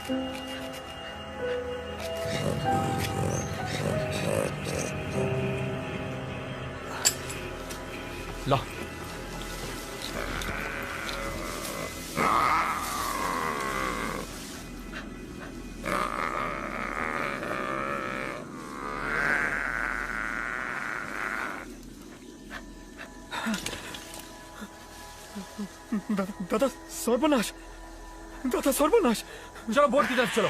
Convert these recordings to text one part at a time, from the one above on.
ला। दादा सर्वनाश, दादा सर्वनाश। चलो बोट की तरफ चलो।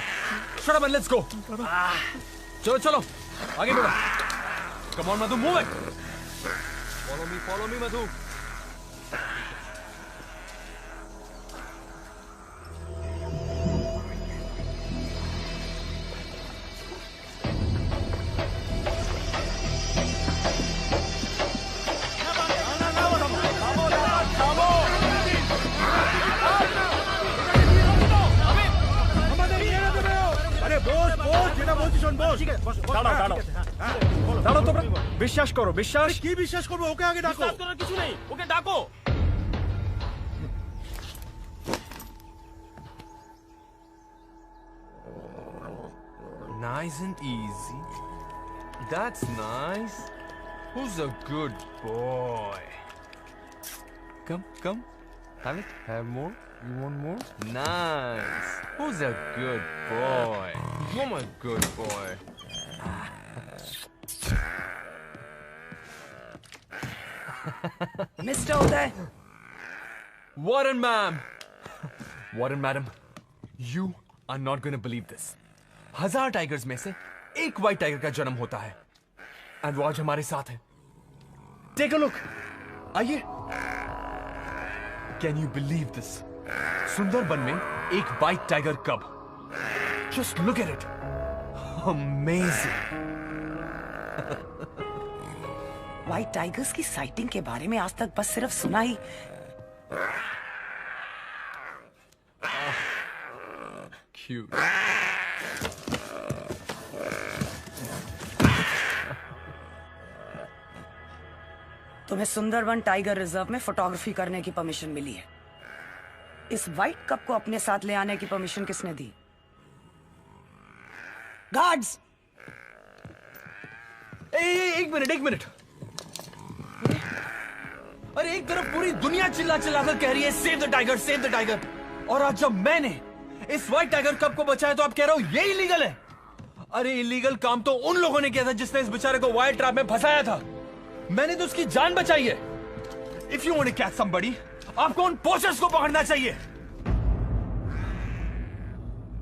Shut up and let's go. चलो चलो आगे बढ़ो। Come on Madhu, move it. Follow me Madhu. দাঁড়াও তোমরা, বিশ্বাস করো। বিশ্বাস কি বিশ্বাস করবো? ওকে আগে ডাকো। বিশ্বাস করার কিছু নেই, ওকে ডাকো। Nice and easy. That's nice. Who's a good boy? Come. Have it. Have more. You want more? Nice. Who's a good boy? You're my good boy. Mr. Uday. Warren, ma'am. Warren, madam. You are not going to believe this. 1000 tigers में से एक white tiger का जन्म होता है, and वो आज हमारे साथ है। Take a look. आइए। Can you believe this? Sundarban में एक white tiger cub. Just look at it. Amazing. White tigers की साइटिंग के बारे में आज तक बस सिर्फ सुना ही। क्यूट। तुम्हें सुंदरबन टाइगर रिजर्व में फोटोग्राफी करने की परमिशन मिली है। इस व्हाइट कप को अपने साथ ले आने की परमिशन किसने दी? गार्ड्स! एक मिनट। अरे एक तरफ पूरी दुनिया चिल्ला कर कह रही है save the tiger, save the tiger, और आज जब मैंने इस व्हाइट टाइगर कप को बचाया तो आप कह रहे हो ये इलीगल है। अरे इलीगल काम तो उन लोगों ने किया था जिसने इस बेचारे को वाइल्ड ट्रैप में फंसाया था। मैंने तो उसकी जान बचाई है। If you want to catch somebody, आपको उन पोचर्स को पकड़ना चाहिए।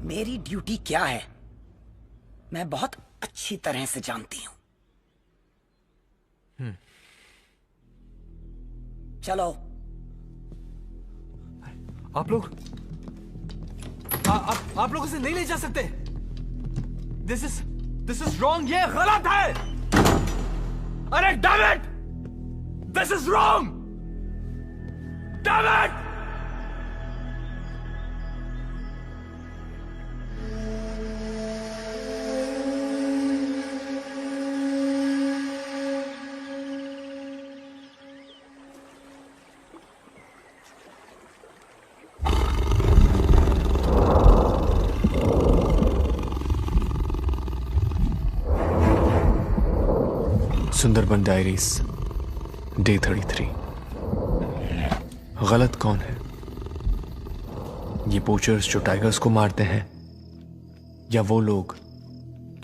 मेरी ड्यूटी क्या है मैं बहुत अच्छी तरह से जानती हूं। चलो। आप लोग आप लोग इसे नहीं ले जा सकते। This is wrong. ये गलत है। अरे damn it, this is wrong. Damn it. Sundarban diaries day 33। गलत कौन है? ये पोचर्स जो टाइगर्स को मारते हैं, या वो लोग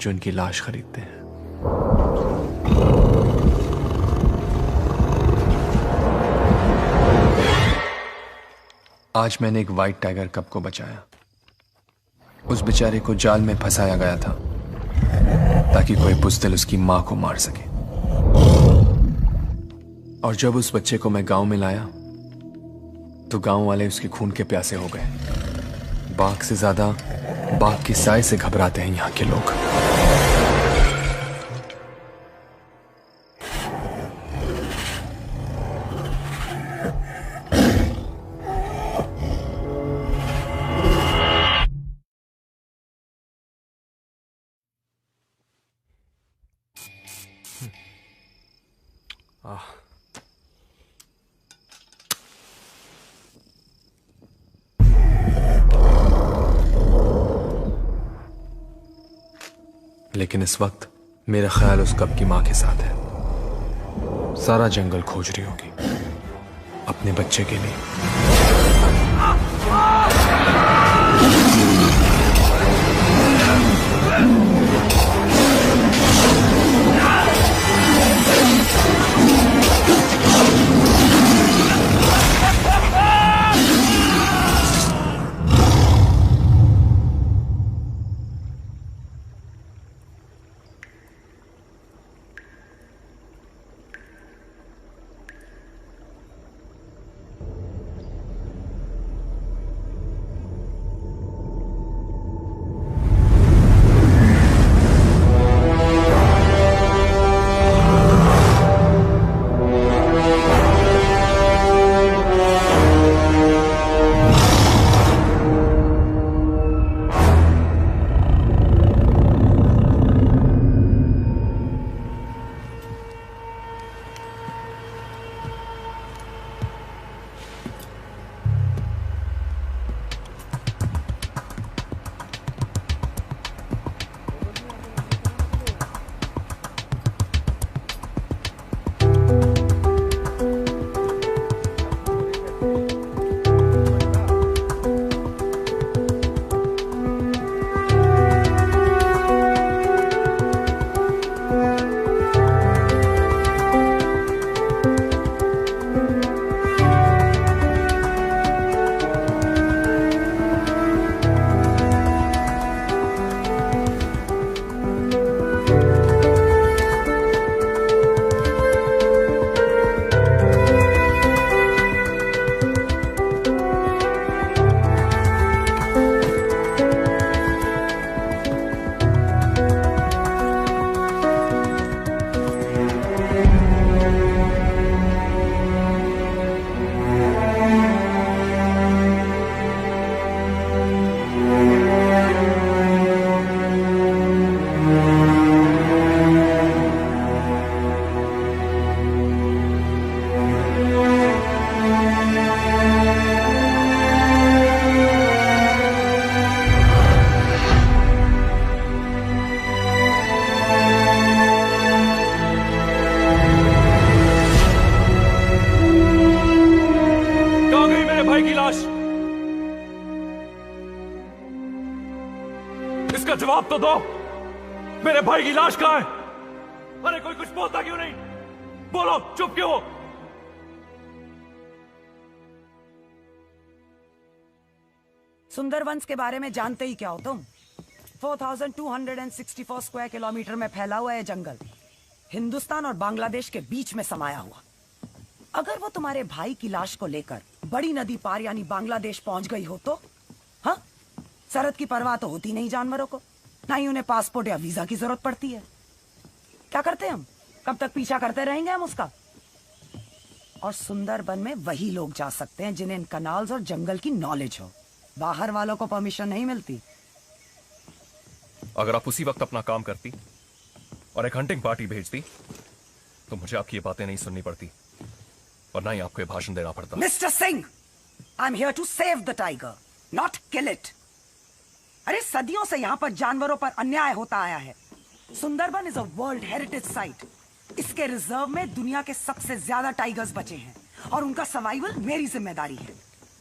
जो इनकी लाश खरीदते हैं? आज मैंने एक व्हाइट टाइगर कब को बचाया। उस बेचारे को जाल में फंसाया गया था ताकि कोई बुज़दिल उसकी मां को मार सके। और जब उस बच्चे को मैं गांव में लाया तो गांव वाले उसके खून के प्यासे हो गए। बाघ से ज्यादा बाघ की साय से घबराते हैं यहां के लोग। लेकिन इस वक्त मेरा ख्याल उस कब की मां के साथ है। सारा जंगल खोज रही होगी अपने बच्चे के लिए। इसका जवाब तो दो। मेरे भाई की लाश कहां है? अरे कोई कुछ बोलता क्यों नहीं? बोलो, चुप क्यों हो? सुंदरवंस के बारे में जानते ही क्या हो तुम? 4264 स्क्वायर किलोमीटर में फैला हुआ है जंगल, हिंदुस्तान और बांग्लादेश के बीच में समाया हुआ। अगर वो तुम्हारे भाई की लाश को लेकर बड़ी नदी पार यानी बांग्लादेश पहुंच गई हो तो? हाँ, सरहद की परवाह तो होती नहीं जानवरों को, ना ही उन्हें पासपोर्ट या वीजा की जरूरत पड़ती है। क्या करते हम? कब तक पीछा करते रहेंगे हम उसका? और सुंदरबन में वही लोग जा सकते हैं जिन्हें इन कनाल्स और जंगल की नॉलेज हो। बाहर वालों को परमिशन नहीं मिलती। अगर आप उसी वक्त अपना काम करती और एक हंटिंग पार्टी भेजती तो मुझे आपकी ये बातें नहीं सुननी पड़ती और ना ही आपको ये भाषण देना पड़ता। Mister Singh, I am here to save the tiger, not kill it. अरे सदियों से यहाँ पर जानवरों पर अन्याय होता आया है। Sundarban is a world heritage site. इसके रिजर्व में दुनिया के सबसे ज्यादा टाइगर्स बचे हैं और उनका सर्वाइवल मेरी जिम्मेदारी है।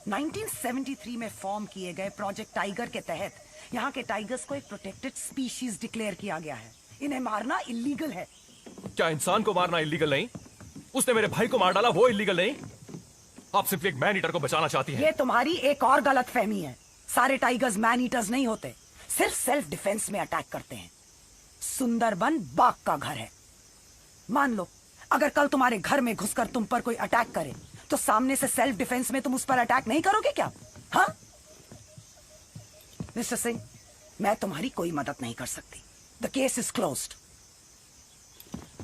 1973 में फॉर्म किए गए प्रोजेक्ट टाइगर के तहत यहाँ के टाइगर्स को एक प्रोटेक्टेड स्पीशीज डिक्लेयर किया गया है। इन्हें मारना इलीगल है। क्या इंसान को मारना इलीगल नहीं? उसने मेरे भाई को मार डाला, वो इलीगल नहीं? आप सिर्फ एक मैन ईटर को बचाना चाहती हैं। ये तुम्हारी एक और गलत फहमी है। सारे टाइगर्स मैन ईटर्स नहीं होते, सिर्फ सेल्फ डिफेंस में अटैक करते हैं। सुंदरबन बाघ का घर है। मान लो अगर कल तुम्हारे घर में घुसकर तुम पर कोई अटैक करे तो सामने से सेल्फ डिफेंस में तुम उस पर अटैक नहीं करोगे क्या? हाँ मिस्टर सिंह, मैं तुम्हारी कोई मदद नहीं कर सकती। The case is closed.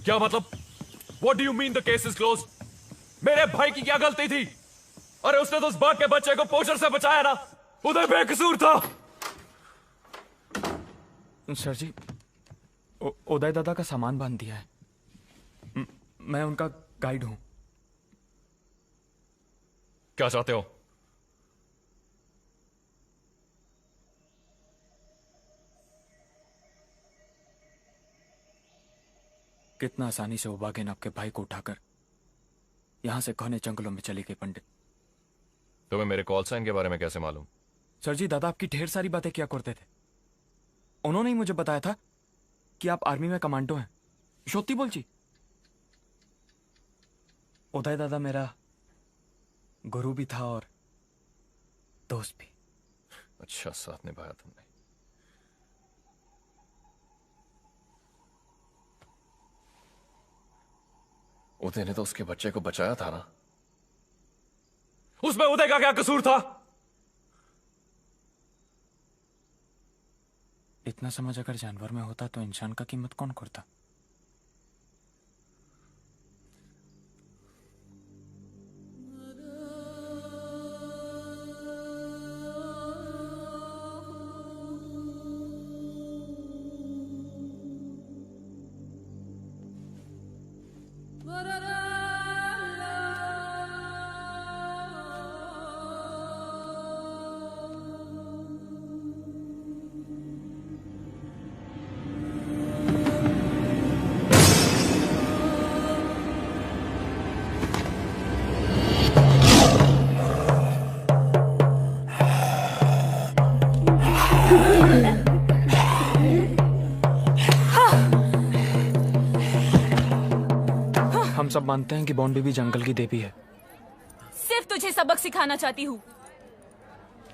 क्या मतलब? What do you mean the case is closed? मेरे भाई की क्या गलती थी? अरे उसने तो उस बाघ के बच्चे को पोचर से बचाया ना, उधर बेकसूर था। सर जी, उदय दादा का सामान बांध दिया है। मैं उनका गाइड हूं। क्या चाहते हो? कितना आसानी से वो बाघिन आपके भाई को उठाकर यहां से घने जंगलों में चली गई पंडित। तुम्हें मेरे कॉल साइन के बारे में कैसे मालूम? सर जी, दादा आपकी ढेर सारी बातें किया करते थे। उन्होंने ही मुझे बताया था कि आप आर्मी में कमांडो हैं। शोती बोल जी। उदय दादा मेरा गुरु भी था और दोस्त भी। अच्छा साथ निभाया तुमने। उदय ने तो उसके बच्चे को बचाया था ना? उसमें उदय का क्या कसूर था? इतना समझ अगर जानवर में होता तो इंसान का कीमत कौन करता? हम सब मानते हैं कि बॉन्ड बेबी जंगल की देवी है। सिर्फ तुझे सबक सिखाना चाहती हूँ।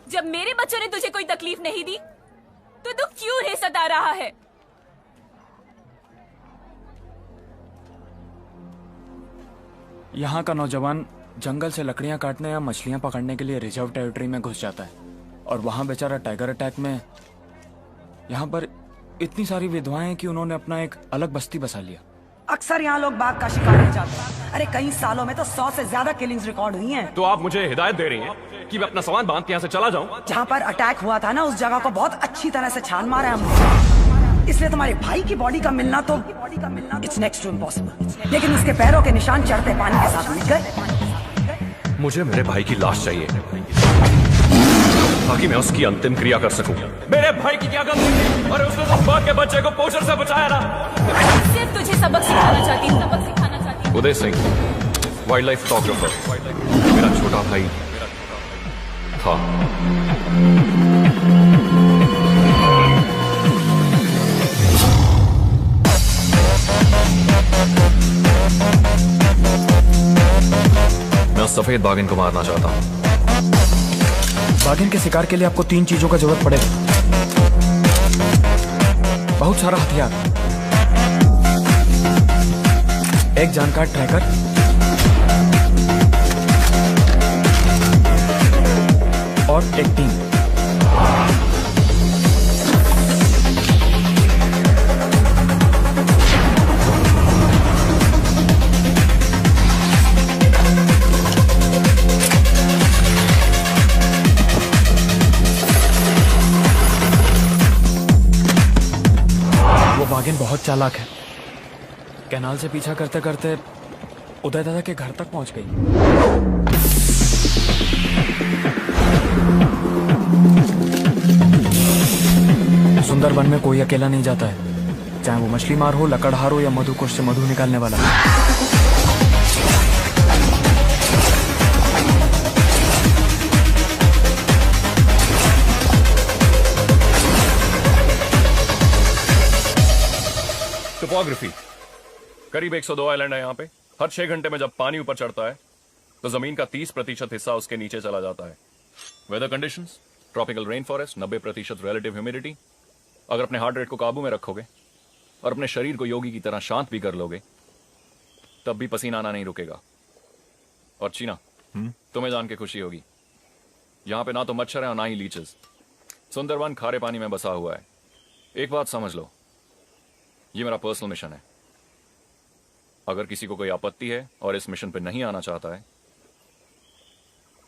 जब मेरे बच्चों ने तुझे कोई तकलीफ नहीं दी तो तू क्यों है सता रहा है? यहाँ का नौजवान जंगल से लकड़ियां काटने या मछलियां पकड़ने के लिए रिजर्व टेरिटरी में घुस जाता है और वहां बेचारा टाइगर अटैक में यहाँ पर इतनी सारी विधवाएं हैं कि उन्होंने अपना एक अलग बस्ती बसा लिया। अक्सर यहाँ लोग बाघ का शिकार हो जाते हैं। अरे कई सालों में तो 100 से ज्यादा किलिंग्स रिकॉर्ड हुई हैं। तो आप मुझे हिदायत दे रही हैं कि मैं अपना सामान बांध के यहाँ से चला जाऊं? जहाँ पर अटैक हुआ था ना, उस जगह को बहुत अच्छी तरह से छान मारा है हमने। इसलिए तुम्हारे भाई की बॉडी का मिलना तो इट्स नेक्स्ट टू इम्पॉसिबल। लेकिन उसके पैरों के निशान चढ़ते पानी के साथ मिट गए। मुझे मेरे भाई की लाश चाहिए ताकि मैं उसकी अंतिम क्रिया कर सकूं। मेरे भाई की क्या गलती थी? अरे उसने तो बाघ के बच्चे को पोषण से बचाया ना। सिर्फ तुझे सबक सिखाना चाहती हूँ। Uday Singh, wild life photographer, मेरा छोटा भाई था। मैं सफेद बाघिन को मारना चाहता हूँ। बाघिन के शिकार के लिए आपको 3 चीजों का जरूरत पड़ेगा। बहुत सारा हथियार, एक जानकार ट्रैकर, और एक टीम। बाघिन बहुत चालाक है। कैनाल से पीछा करते करते उदय दादा के घर तक पहुंच गई। सुंदरवन में कोई अकेला नहीं जाता है, चाहे वो मछली मार हो, लकड़हार हो या मधुकोश से मधु निकालने वाला। टोपोग्राफी, करीब 102 आइलैंड है यहाँ पे। हर 6 घंटे में जब पानी ऊपर चढ़ता है तो जमीन का 30% हिस्सा उसके नीचे चला जाता है। Weather conditions, tropical rain forest, 90% relative humidity. अगर अपने हार्ट रेट को काबू में रखोगे और अपने शरीर को योगी की तरह शांत भी कर लोगे तब भी पसीना आना नहीं रुकेगा। और चीना, तुम्हें जान के खुशी होगी, यहाँ पे ना तो मच्छर है और ना ही लीचेस। सुंदरवन खारे पानी में बसा हुआ है। एक बात समझ लो, ये मेरा पर्सनल मिशन है। अगर किसी को कोई आपत्ति है और इस मिशन पे नहीं आना चाहता है,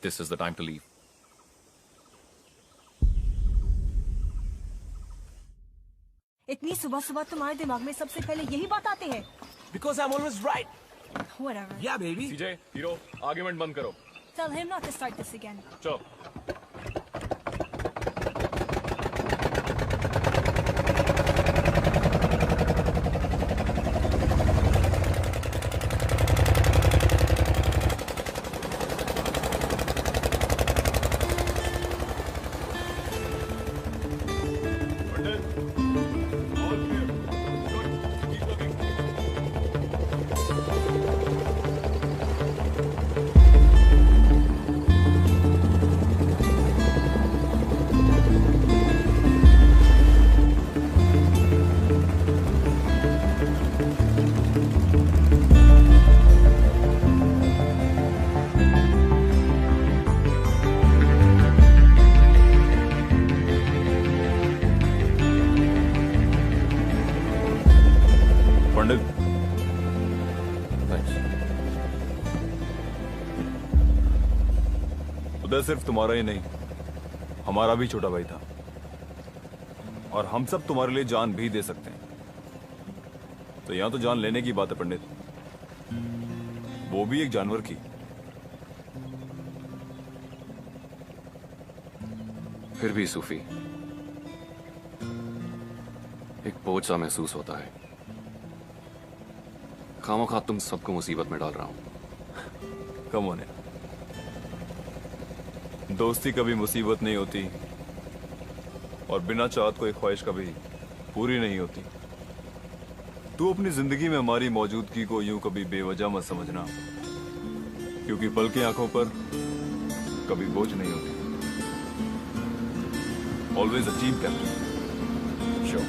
this is the time to leave. इतनी सुबह सुबह तुम्हारे दिमाग में सबसे पहले यही बात आती है? Because I'm always right. Whatever. Yeah, baby. CJ, hero, argument बंद करो। Tell him not to start this again. चलो। डर सिर्फ तुम्हारा ही नहीं, हमारा भी छोटा भाई था, और हम सब तुम्हारे लिए जान भी दे सकते हैं। तो यहां तो जान लेने की बात है पंडित, वो भी एक जानवर की। फिर भी सूफी, एक बोझ सा महसूस होता है। खामोखा तुम सबको मुसीबत में डाल रहा हूं। कम होने, दोस्ती कभी मुसीबत नहीं होती, और बिना चाहत कोई ख्वाहिश कभी पूरी नहीं होती। तू अपनी जिंदगी में हमारी मौजूदगी को यूं कभी बेवजह मत समझना, क्योंकि पल की आंखों पर कभी बोझ नहीं होती। Always a team captain. Sure.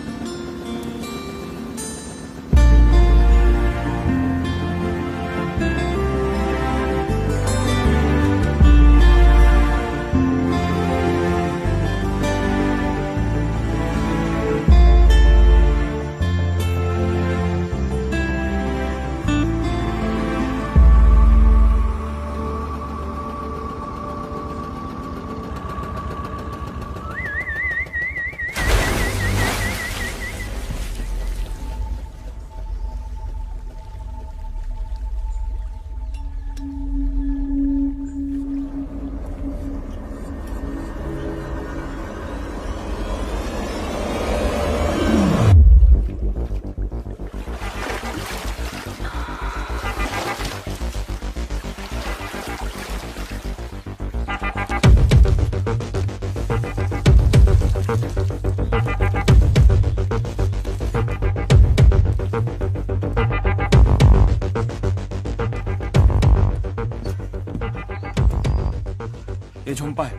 ये झुम्पा है,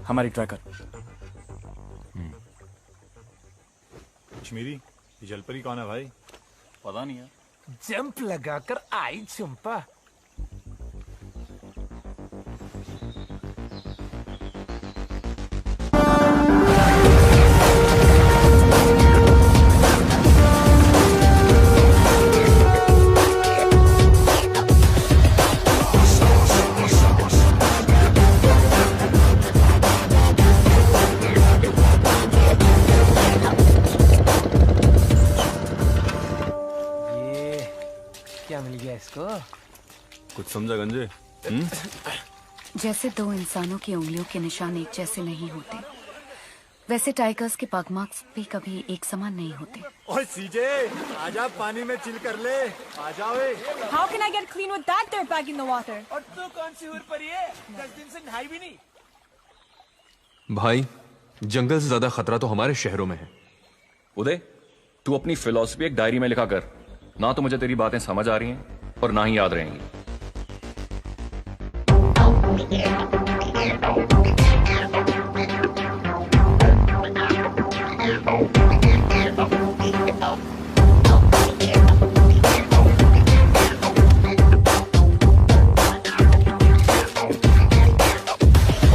हमारी ट्रैकर। कश्मीरी, ये जलपरी कौन है भाई? पता नहीं है। जंप लगाकर आई झुम्पा। क्या मिल गया इसको? कुछ समझा गंजे? जैसे दो इंसानों की उंगलियों के निशान एक जैसे नहीं होते, वैसे टाइगर्स के पग मार्क्स भी कभी एक समान नहीं होते। ओए सीजे, आजा पानी में चिल कर ले, आजा ओए। How can I get clean with that dirt bag in the water? और तू कौन सी हुर परी है? 10 दिन से नहाई भी नहीं। भाई, जंगल से ज्यादा खतरा तो हमारे शहरों में है। उदय, तू अपनी फिलॉसफी एक डायरी में लिखा कर। ना तो मुझे तेरी बातें समझ आ रही हैं और ना ही याद रहेंगी।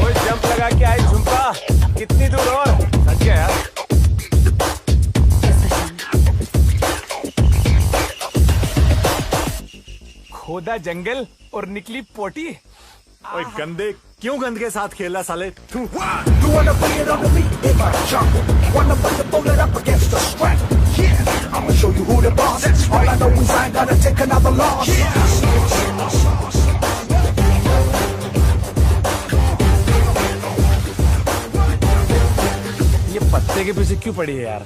ओए जंप लगा के आई झुम्पा, कितनी दूर और? सच गया यार। खोदा जंगल और निकली पोटी। ओए गंदे, क्यों गंद के साथ खेला साले? तू ये पत्ते के पीछे क्यों पड़ी है यार?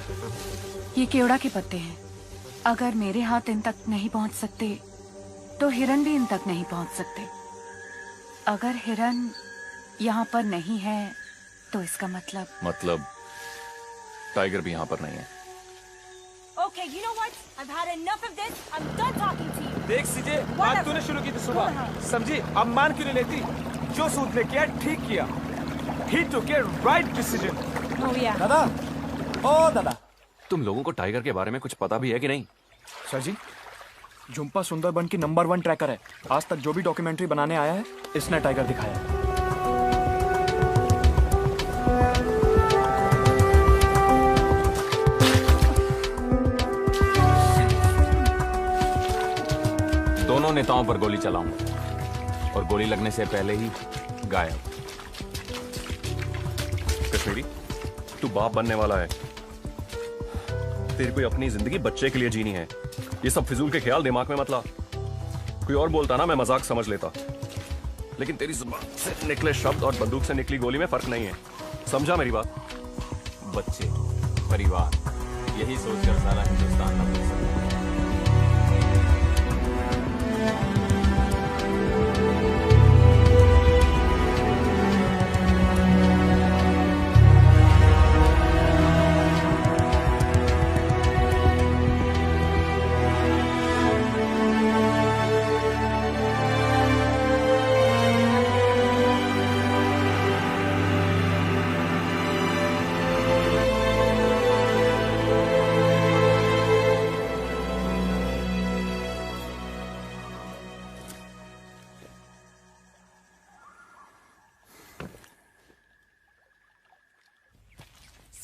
ये केवड़ा के पत्ते हैं। अगर मेरे हाथ इन तक नहीं पहुंच सकते तो हिरन भी इन तक नहीं पहुंच सकते। अगर हिरन यहाँ पर नहीं है तो इसका मतलब टाइगर भी यहाँ पर नहीं है। Okay, you know what? I've had enough of this. I'm done talking to you. देख सीजे, बात तूने शुरू की थी सुबह, समझी? अब मान क्यों नहीं लेती? जो सूद ने किया ठीक किया। He took a right decision. Oh yeah. दादा, ओ दादा, तुम लोगों को टाइगर के बारे में कुछ पता भी है कि नहीं? सर जी, झुम्पा सुंदरबन की नंबर 1 ट्रैकर है। आज तक जो भी डॉक्यूमेंट्री बनाने आया है, इसने टाइगर दिखाया है। दोनों नेताओं पर गोली चलाऊंगा और गोली लगने से पहले ही गायब। तू बाप बनने वाला है, तेरी कोई अपनी जिंदगी बच्चे के लिए जीनी है। ये सब फिजूल के ख्याल दिमाग में मत ला। कोई और बोलता ना मैं मजाक समझ लेता, लेकिन तेरी जुबान से निकले शब्द और बंदूक से निकली गोली में फर्क नहीं है। समझा मेरी बात? बच्चे, परिवार, यही सोचकर सारा हिंदुस्तान न भूल सकता।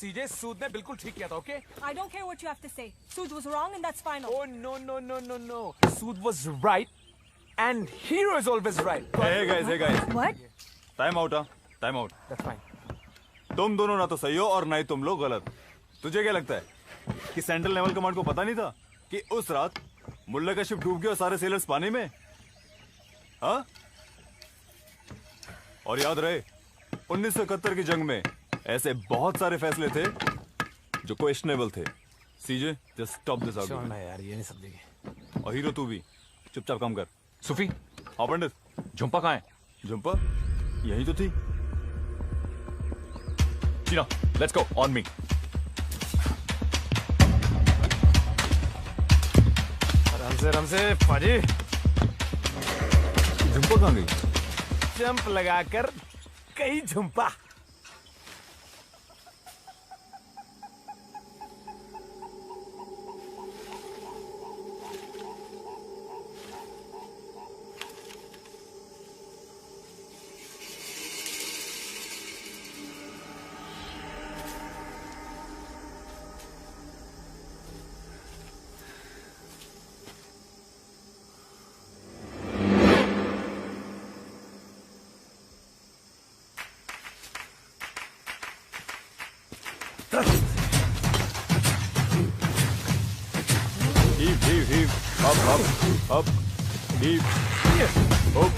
सीजे, सूद ने बिल्कुल ठीक किया था, okay? I don't care what you have to say. Sood was wrong and that's final. Oh no. Sood was right and hero is always right. Hey guys. What? Time out. Time out. That's fine. तुम दोनों ना तो सही हो और ना ही तुम लोग गलत। तुझे क्या लगता है कि सेंट्रल नेवल कमांड को पता नहीं था कि उस रात मुल्ला का शिप डूब गया और सारे सेलर्स पानी में? हाँ? और याद रहे 1971 की जंग में ऐसे बहुत सारे फैसले थे जो क्वेश्चनेबल थे। सीजे, जस्ट स्टॉप दिस आर्गुमेंट। चलना यार, ये नहीं समझेंगे। और हीरो तू भी चुपचाप काम कर। सूफी, हाँ पंडित। झुम्पा कहाँ है? झुम्पा यही तो थी। चीना, लेट्स गो, ऑन मी। आराम से पाजी। झुम्पा कहाँ गई? जंप लगाकर कई Jhumpa. Heave. Up. Heave. Up.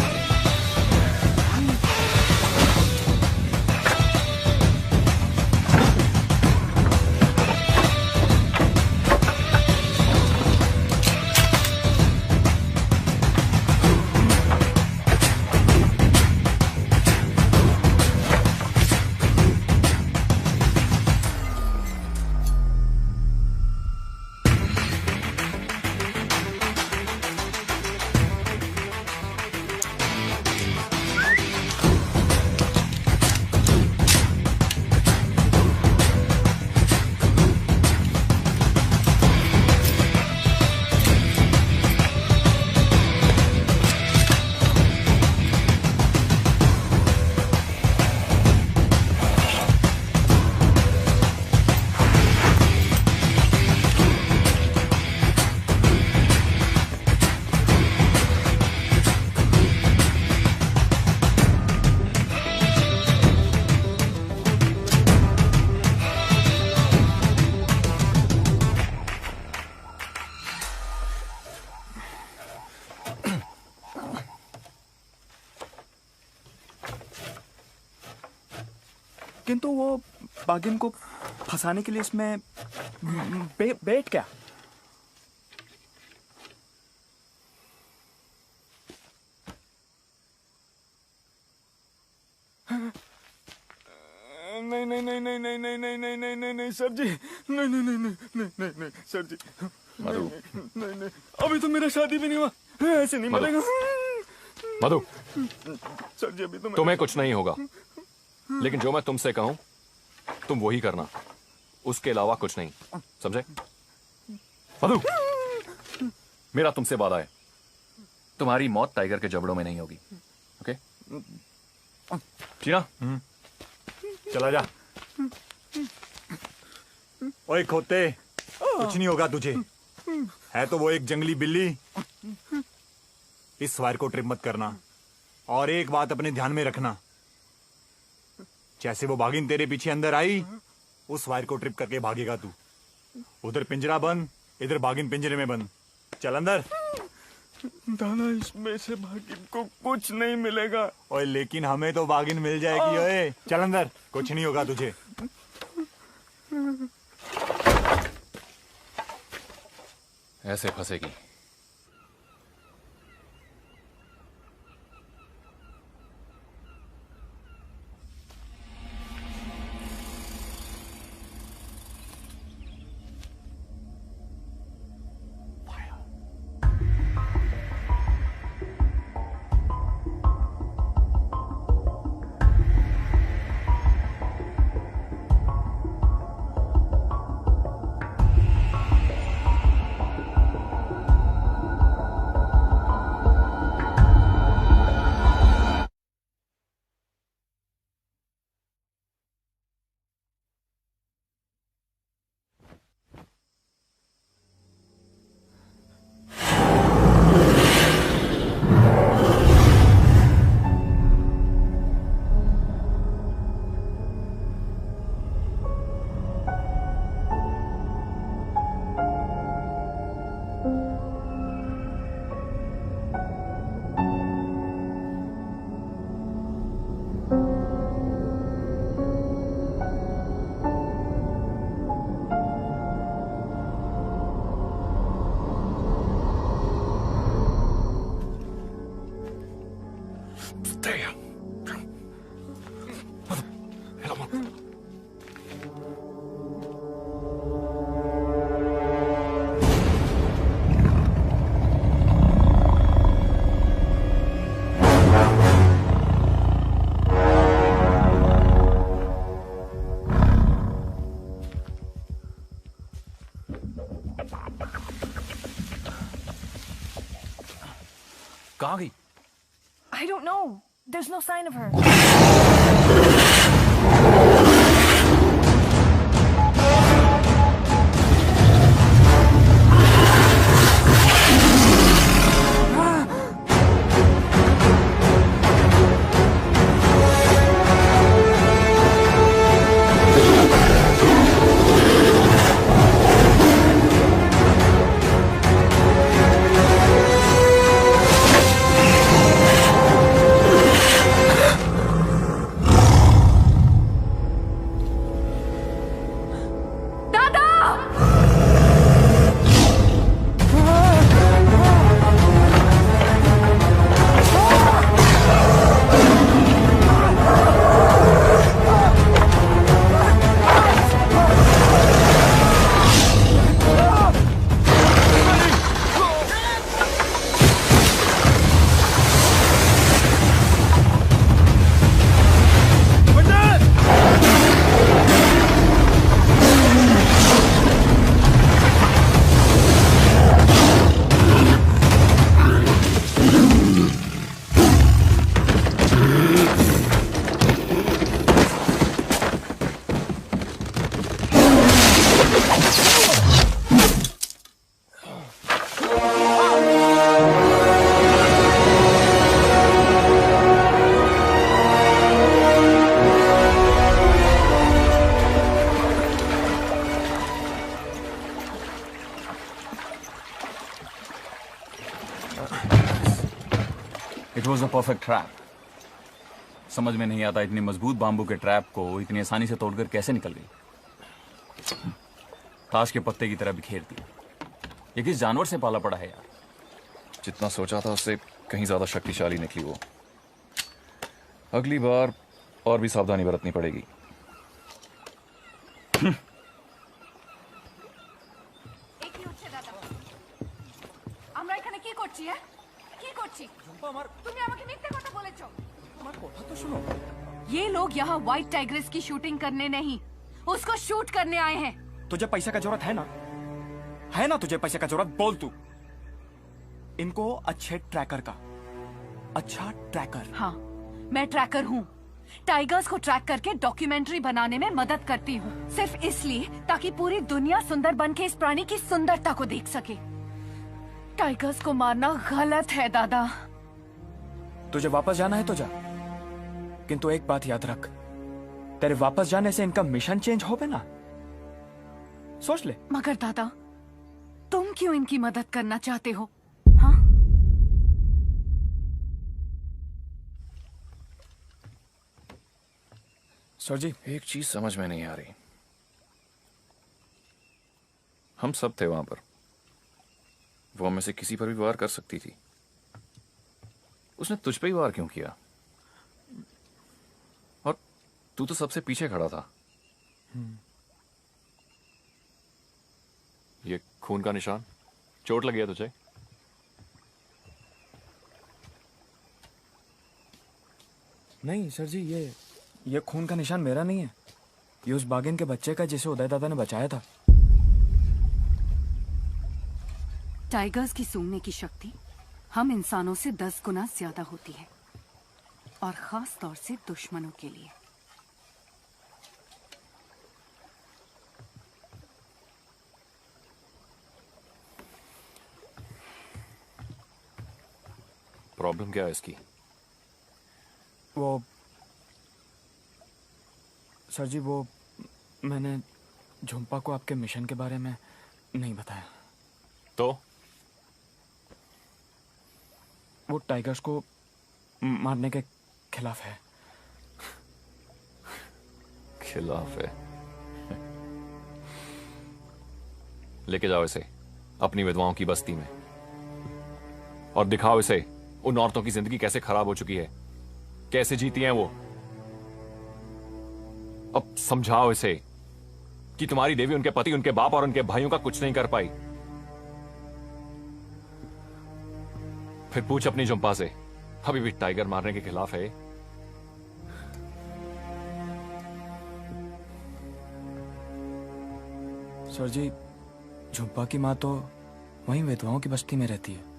किंतु वो बागिन को फंसाने के लिए इसमें बेट क्या? नहीं सर जी, नहीं सर जी, नहीं अभी तो मेरा शादी भी नहीं हुआ, ऐसे नहीं मिलेगा। मधु, सर जी अभी तो तुम्हें कुछ नहीं होगा, लेकिन जो मैं तुमसे कहूं तुम वही करना, उसके अलावा कुछ नहीं, समझे? मधु, मेरा तुमसे वादा है, तुम्हारी मौत टाइगर के जबड़ों में नहीं होगी, ओके? चीना, चला जा। ओए खोते, कुछ नहीं होगा तुझे, है तो वो एक जंगली बिल्ली। इस वायर को ट्रिप मत करना, और एक बात अपने ध्यान में रखना, जैसे वो बागिन तेरे पीछे अंदर आई उस वायर को ट्रिप करके भागेगा तू। उधर पिंजरा बंद, इधर बागिन पिंजरे में बंद। चल अंदर। दादा इसमें से बागिन को कुछ नहीं मिलेगा। ओए लेकिन हमें तो बागिन मिल जाएगी। ओए चल अंदर, कुछ नहीं होगा तुझे। ऐसे फंसेगी। कहाँ गई? I don't know. There's no sign of her. It was a perfect trap. समझ में नहीं आता इतनी मजबूत बांबू के ट्रैप को इतनी आसानी से तोड़कर कैसे निकल गई। ताश के पत्ते की तरह बिखेर दिया। ये किस जानवर से पाला पड़ा है यार। जितना सोचा था उससे कहीं ज्यादा शक्तिशाली निकली वो। अगली बार और भी सावधानी बरतनी पड़ेगी। আমরা এখানে কি করছি হ্যাঁ কি করছি তুমি আমাকে মিথ্যে কথা বলেছো আমার কথা তো শোনো ये लोग यहाँ व्हाइट टाइग्रेस की शूटिंग करने नहीं उसको शूट करने आए हैं। तुझे पैसे का जरूरत है ना तुझे पैसे का जरूरत बोल तू। इनको अच्छे ट्रैकर का अच्छा ट्रैकर। हाँ मैं ट्रैकर हूँ। टाइगर्स को ट्रैक करके डॉक्यूमेंट्री बनाने में मदद करती हूँ सिर्फ इसलिए ताकि पूरी दुनिया सुंदर बन के इस प्राणी की सुंदरता को देख सके। टाइगर्स को मारना गलत है दादा। तुझे वापस जाना है तो जा, किंतु एक बात याद रख, तेरे वापस जाने से इनका मिशन चेंज हो ना सोच ले। मगर दादा, तुम क्यों इनकी मदद करना चाहते हो? सर जी, एक चीज समझ में नहीं आ रही। हम सब थे वहां पर, वो हमें से किसी पर भी वार कर सकती थी। उसने तुझ पे ही वार क्यों किया? और तू तो सबसे पीछे खड़ा था। ये खून का निशान, चोट लगी है तुझे? नहीं सर जी, ये खून का निशान मेरा नहीं है। ये उस बागिन के बच्चे का जिसे उदय दादा ने बचाया था। टाइगर्स की सूंघने की शक्ति हम इंसानों से 10 गुना ज्यादा होती है, और खास तौर से दुश्मनों के लिए। प्रॉब्लम क्या है इसकी? वो सर जी, वो मैंने झुम्पा को आपके मिशन के बारे में नहीं बताया। तो वो टाइगर्स को मारने के खिलाफ है। खिलाफ है? लेके जाओ इसे अपनी विधवाओं की बस्ती में और दिखाओ इसे उन औरतों की जिंदगी कैसे खराब हो चुकी है, कैसे जीती हैं वो। अब समझाओ इसे कि तुम्हारी देवी उनके पति, उनके बाप और उनके भाइयों का कुछ नहीं कर पाई। फिर पूछ अपनी जुम्पा से, अभी भी टाइगर मारने के खिलाफ है? सर जी, झुम्पा की माँ तो वहीं विधवाओं की बस्ती में रहती है।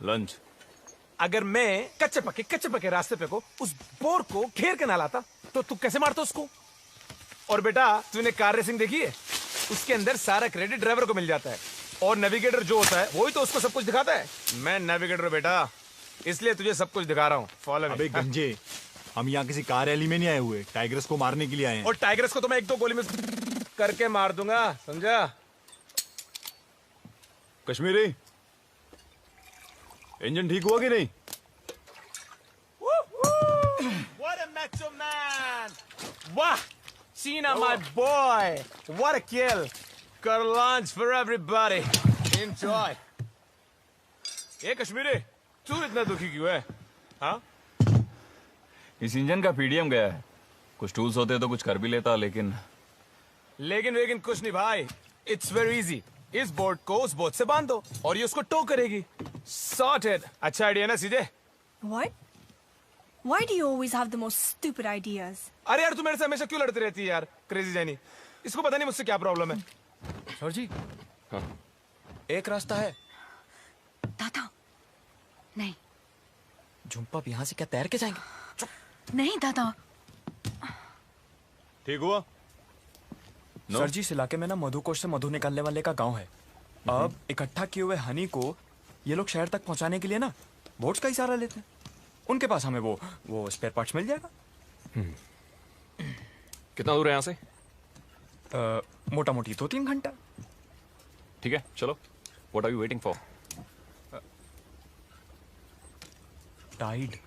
लंच। अगर मैं कच्चे पक्के रास्ते पे को उस बोर को घेर के ना लाता तो तू कैसे मारता उसको? और बेटा, तूने कार रेसिंग देखी है? उसके अंदर सारा क्रेडिट ड्राइवर को मिल जाता है, और नेविगेटर जो होता है वही तो उसको सब कुछ दिखाता है। मैं नेविगेटर हूं बेटा, इसलिए तुझे सब कुछ दिखा रहा हूँ। फॉलो। अबे गंजे, हम यहाँ किसी कार रैली में नहीं आए हुए, टाइगर्स को मारने के लिए आए हैं। और टाइगर्स को तो मैं 1-2 गोली में करके मार दूंगा, समझा? कश्मीरी, इंजन ठीक हुआ कि नहीं? What a macho man! वाह, Cena my boy! What a kill! Got a lunch for everybody. Enjoy. ये कश्मीरी, तू इतना दुखी क्यों है? हाँ? इस इंजन का पीडीएम गया है। कुछ टूल्स होते तो कुछ कर भी लेता, लेकिन कुछ नहीं भाई। It's very easy. इस बोट को उस बोट से बांध दो और ये उसको टो करेगी। Sorted. अच्छा आइडिया ना सीधे? What? Why do you always have the most stupid ideas? अरे यार, तू मेरे से हमेशा क्यों लड़ती रहती है यार, क्रेजी जानी? इसको पता नहीं मुझसे क्या प्रॉब्लम है। सर जी, हाँ। एक रास्ता है। दादा, नहीं। झुम्पा यहाँ से क्या तैर के जाएंगे? नहीं दादा। ठीक हुआ? No? सर जी, इस इलाके में ना मधुकोश से मधु निकालने वाले का गांव है। अब इकट्ठा किए हुए हनी को ये लोग शहर तक पहुंचाने के लिए ना बोट्स का ही सहारा लेते हैं। उनके पास हमें वो स्पेयर पार्ट्स मिल जाएगा। कितना दूर है यहाँ से? मोटा मोटी 2-3 घंटा। ठीक है, चलो। What are you waiting for? Tide.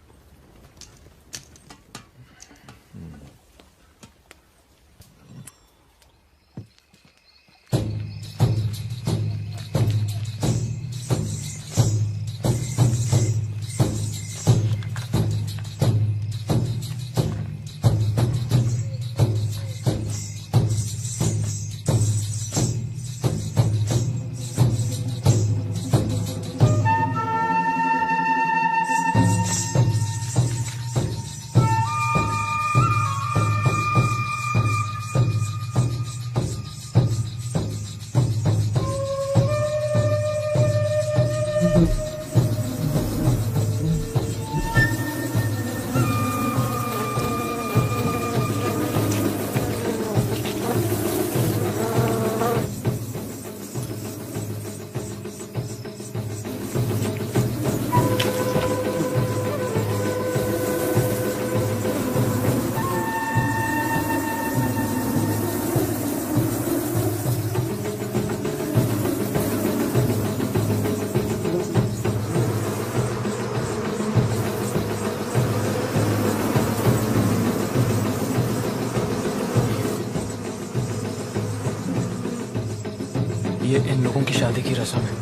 ये इन लोगों की शादी की रस्म है।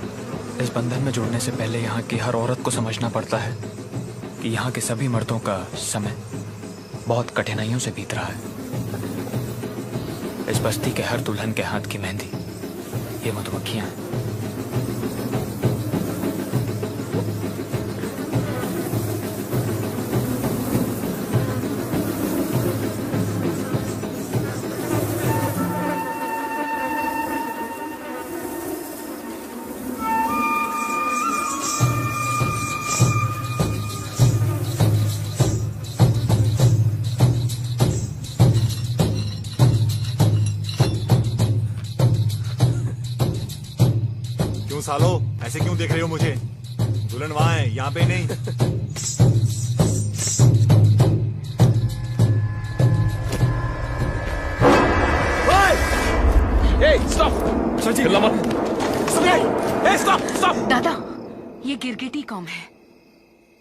इस बंधन में जुड़ने से पहले यहाँ की हर औरत को समझना पड़ता है कि यहाँ के सभी मर्दों का समय बहुत कठिनाइयों से बीत रहा है। इस बस्ती के हर दुल्हन के हाथ की मेहंदी ये मधुमक्खियां हैं। सालो ऐसे क्यों देख रहे हो मुझे? दुल्हन वहां है, यहाँ पे नहीं। स्टॉप सर जी, स्टॉप। दादा, ये गिरगिटी कौम है।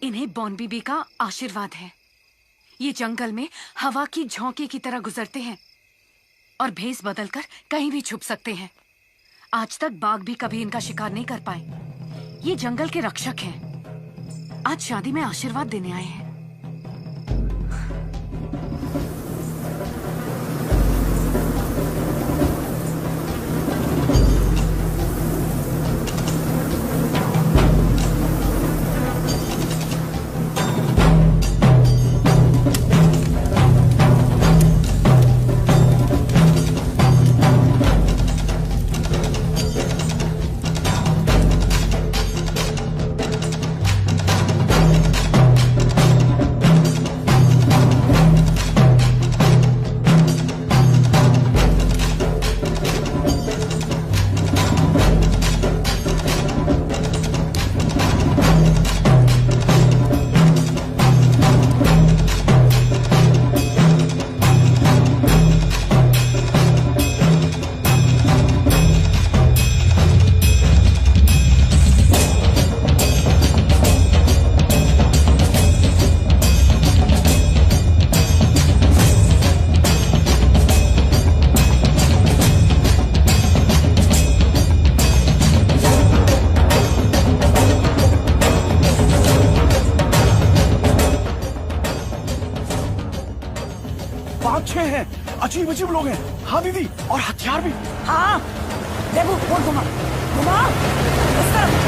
इन्हें बॉन बीबी का आशीर्वाद है। ये जंगल में हवा की झोंके की तरह गुजरते हैं और भेस बदलकर कहीं भी छुप सकते हैं। आज तक बाघ भी कभी इनका शिकार नहीं कर पाए। ये जंगल के रक्षक हैं। आज शादी में आशीर्वाद देने आए हैं। अजीब अजीब लोग हैं। हाँ दीदी, और हथियार भी। हाँ देखो, बोल घुमा घुमा इस तरफ।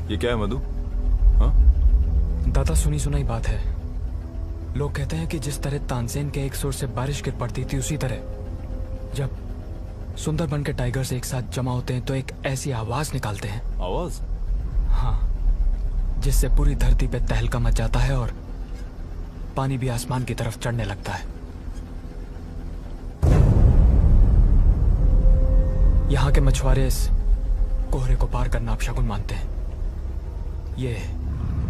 ये क्या है मधु? दादा, सुनी सुनाई बात है। लोग कहते हैं कि जिस तरह तानसेन के एक सुर से बारिश गिर पड़ती थी, उसी तरह जब सुंदरबन के टाइगर्स एक साथ जमा होते हैं तो एक ऐसी आवाज निकालते हैं। आवाज? हाँ, जिससे पूरी धरती पे तहलका मच जाता है और पानी भी आसमान की तरफ चढ़ने लगता है। यहाँ के मछुआरे इस कोहरे को पार करना अपशगुन मानते हैं।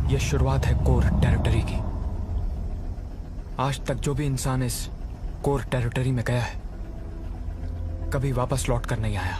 ये शुरुआत है कोर टेरिटरी की। आज तक जो भी इंसान इस कोर टेरिटरी में गया है, कभी वापस लौट कर नहीं आया।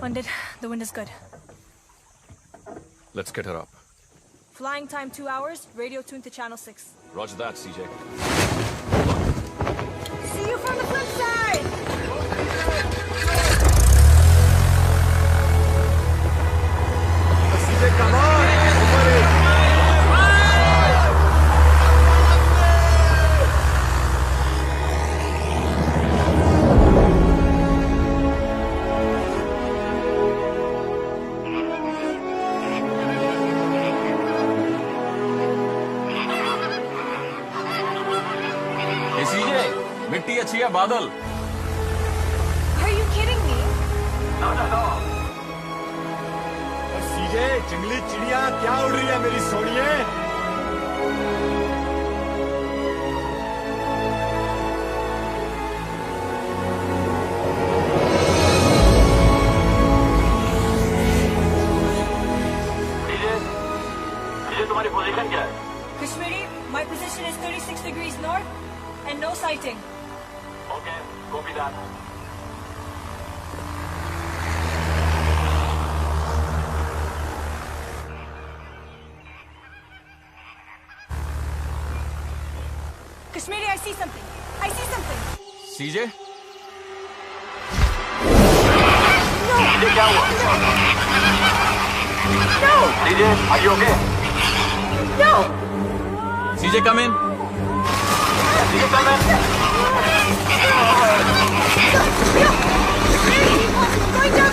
Pandit, the wind is good. Let's get her up. Flying time 2 hours, radio tuned to channel 6. Roger that, CJ. See you from the flip side! CJ, come on! Over it! मिट्टी अच्छी है बादल Are you kidding me? सीजे जंगली चिड़िया क्या उड़ रही है मेरी सोनिए? तुम्हारी पोजीशन क्या है? Kashmiri, my position is 36 degrees north and no sighting. Okay, copy that. Kashmiri, I see something. I see something. सीजे सीजे क्या हुआ? No! CJ, are you okay? No! CJ come in CJ come in. Going down!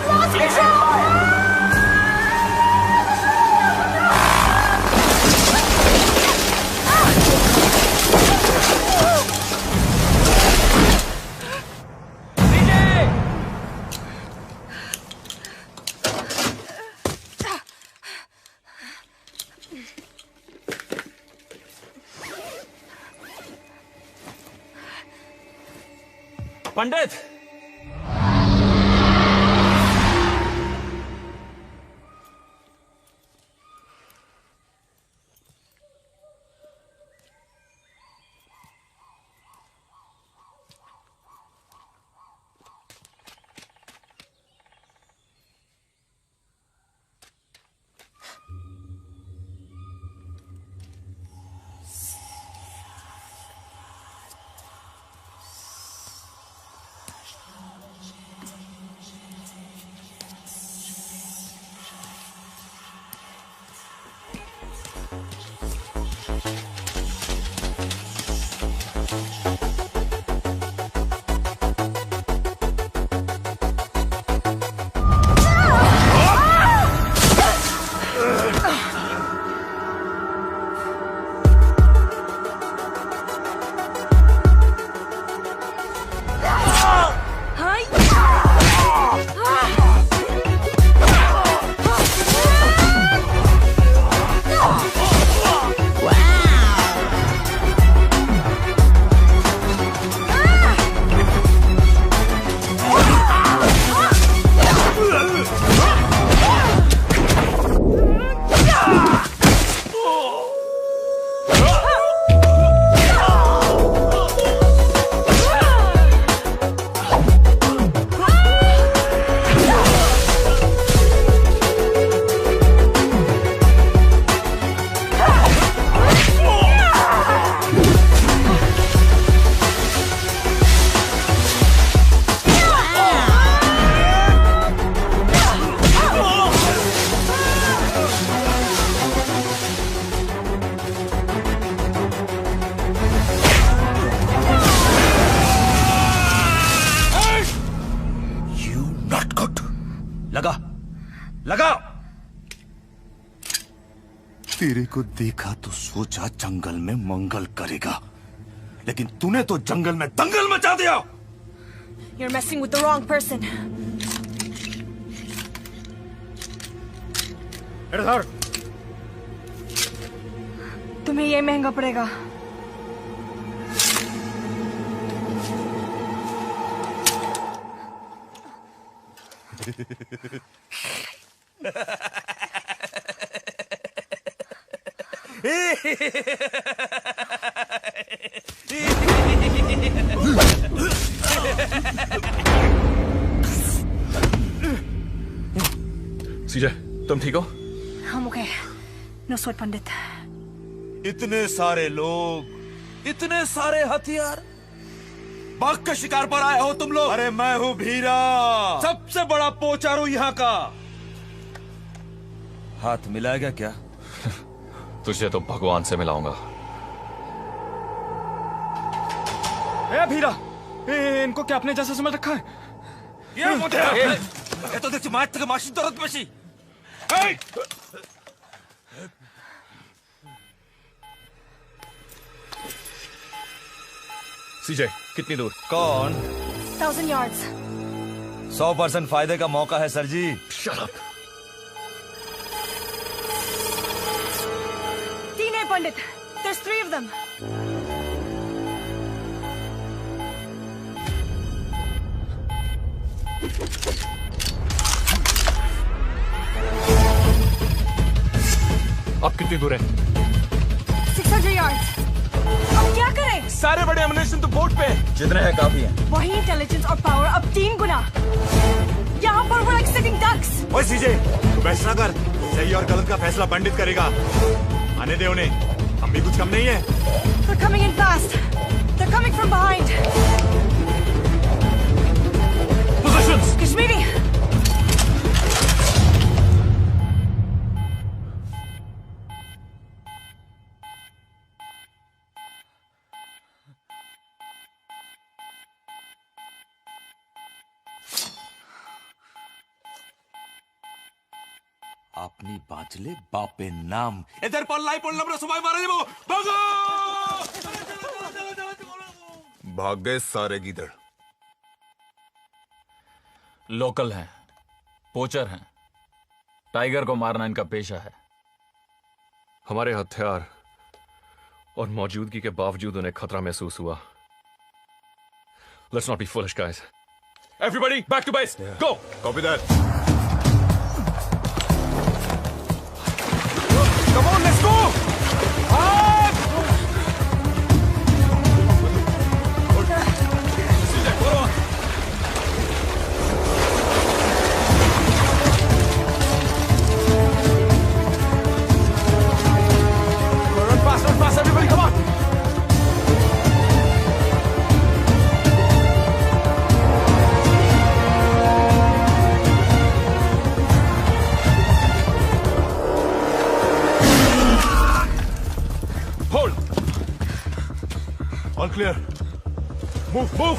Lost control! पंडित लगा। तेरे को देखा तो सोचा जंगल में मंगल करेगा, लेकिन तूने तो जंगल में दंगल मचा दिया। You're messing with the wrong person. इधर तुम्हें ये महंगा पड़ेगा। सीजे, तुम ठीक हो? हम ओके। नो स्वेट पंडित। इतने सारे लोग, इतने सारे हथियार, बाघ के शिकार पर आए हो तुम लोग? अरे मैं हूं भीरा, सबसे बड़ा पोचारू यहाँ का। हाथ मिलाएगा क्या? तुझे तो भगवान से मिलाऊंगा। ए भीरा, इनको क्या अपने जैसा समझ रखा है? ये तो देखिए मार तक माशी दर्द मशी। सीजे, कितनी दूर? कौन? 1000 yards। 100% फायदे का मौका है सर जी। Shut up। 3 है पंडित। There's 3 of them। अब कितनी दूर है? 600 yards। अब क्या करें? सारे बड़े एमुनेशन तो बोट पे है। जितने हैं काफी हैं। वही इंटेलिजेंस और पावर अब 3 गुना। यहाँ पर we're like sitting ducks। ओए सीजे, तू बहस ना कर। सही और गलत का फैसला पंडित करेगा। आने दे उन्हें, हम भी कुछ कम नहीं है। They're coming in fast। They're coming from behind। Positions। Kashmiri. अपनी बांचले बापे नाम इधर पल्लाई पड़ना बड़ा सुबाई मारे जब भागो। भाग गए सारे गीदड़। लोकल हैं, पोचर हैं। टाइगर को मारना इनका पेशा है। हमारे हथियार और मौजूदगी के बावजूद उन्हें खतरा महसूस हुआ। Let's not be foolish, guys. Everybody, back to base. Go. Copy that. Come on, let's go! Run fast, everybody, come on! All clear. Move, move.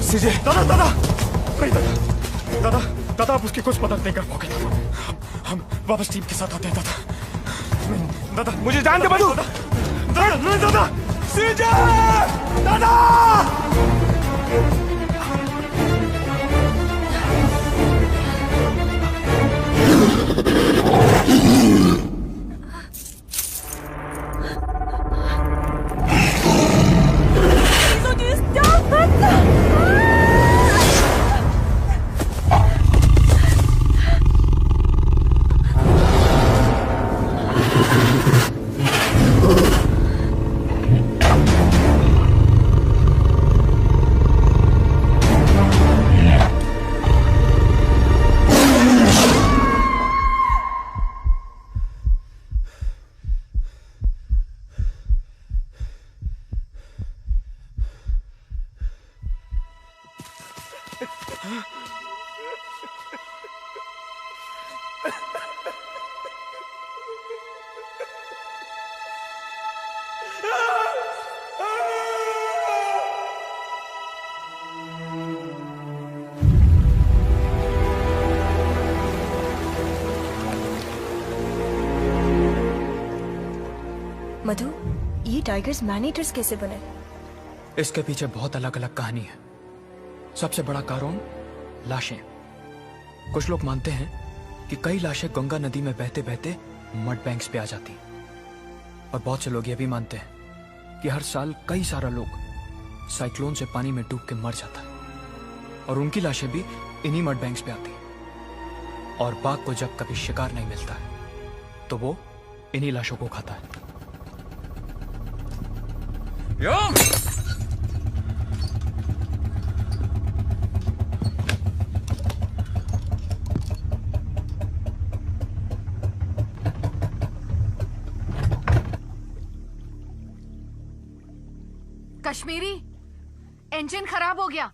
सीजे, दादा दादा नहीं दादा, दादा दादा आप उसकी कुछ मदद नहीं कर पाओगे दादा। हम वापस टीम के साथ आते हैं दादा। दादा मुझे जान दे मधु। दादा नहीं दादा, सीजे दादा। मधु, ये टाइगर्स मैनीटर्स कैसे बने? इसके पीछे बहुत अलग अलग कहानी है। सबसे बड़ा कारण लाशें। कुछ लोग मानते हैं कि कई लाशें गंगा नदी में बहते बहते मड बैंक्स पे आ जाती हैं। और बहुत से लोग ये भी मानते हैं कि हर साल कई सारा लोग साइक्लोन से पानी में डूब के मर जाता है और उनकी लाशें भी इन्हीं मड बैंक्स पे आती हैं। और बाघ को जब कभी शिकार नहीं मिलता है तो वो इन्हीं लाशों को खाता है। कश्मीरी, इंजन खराब हो गया।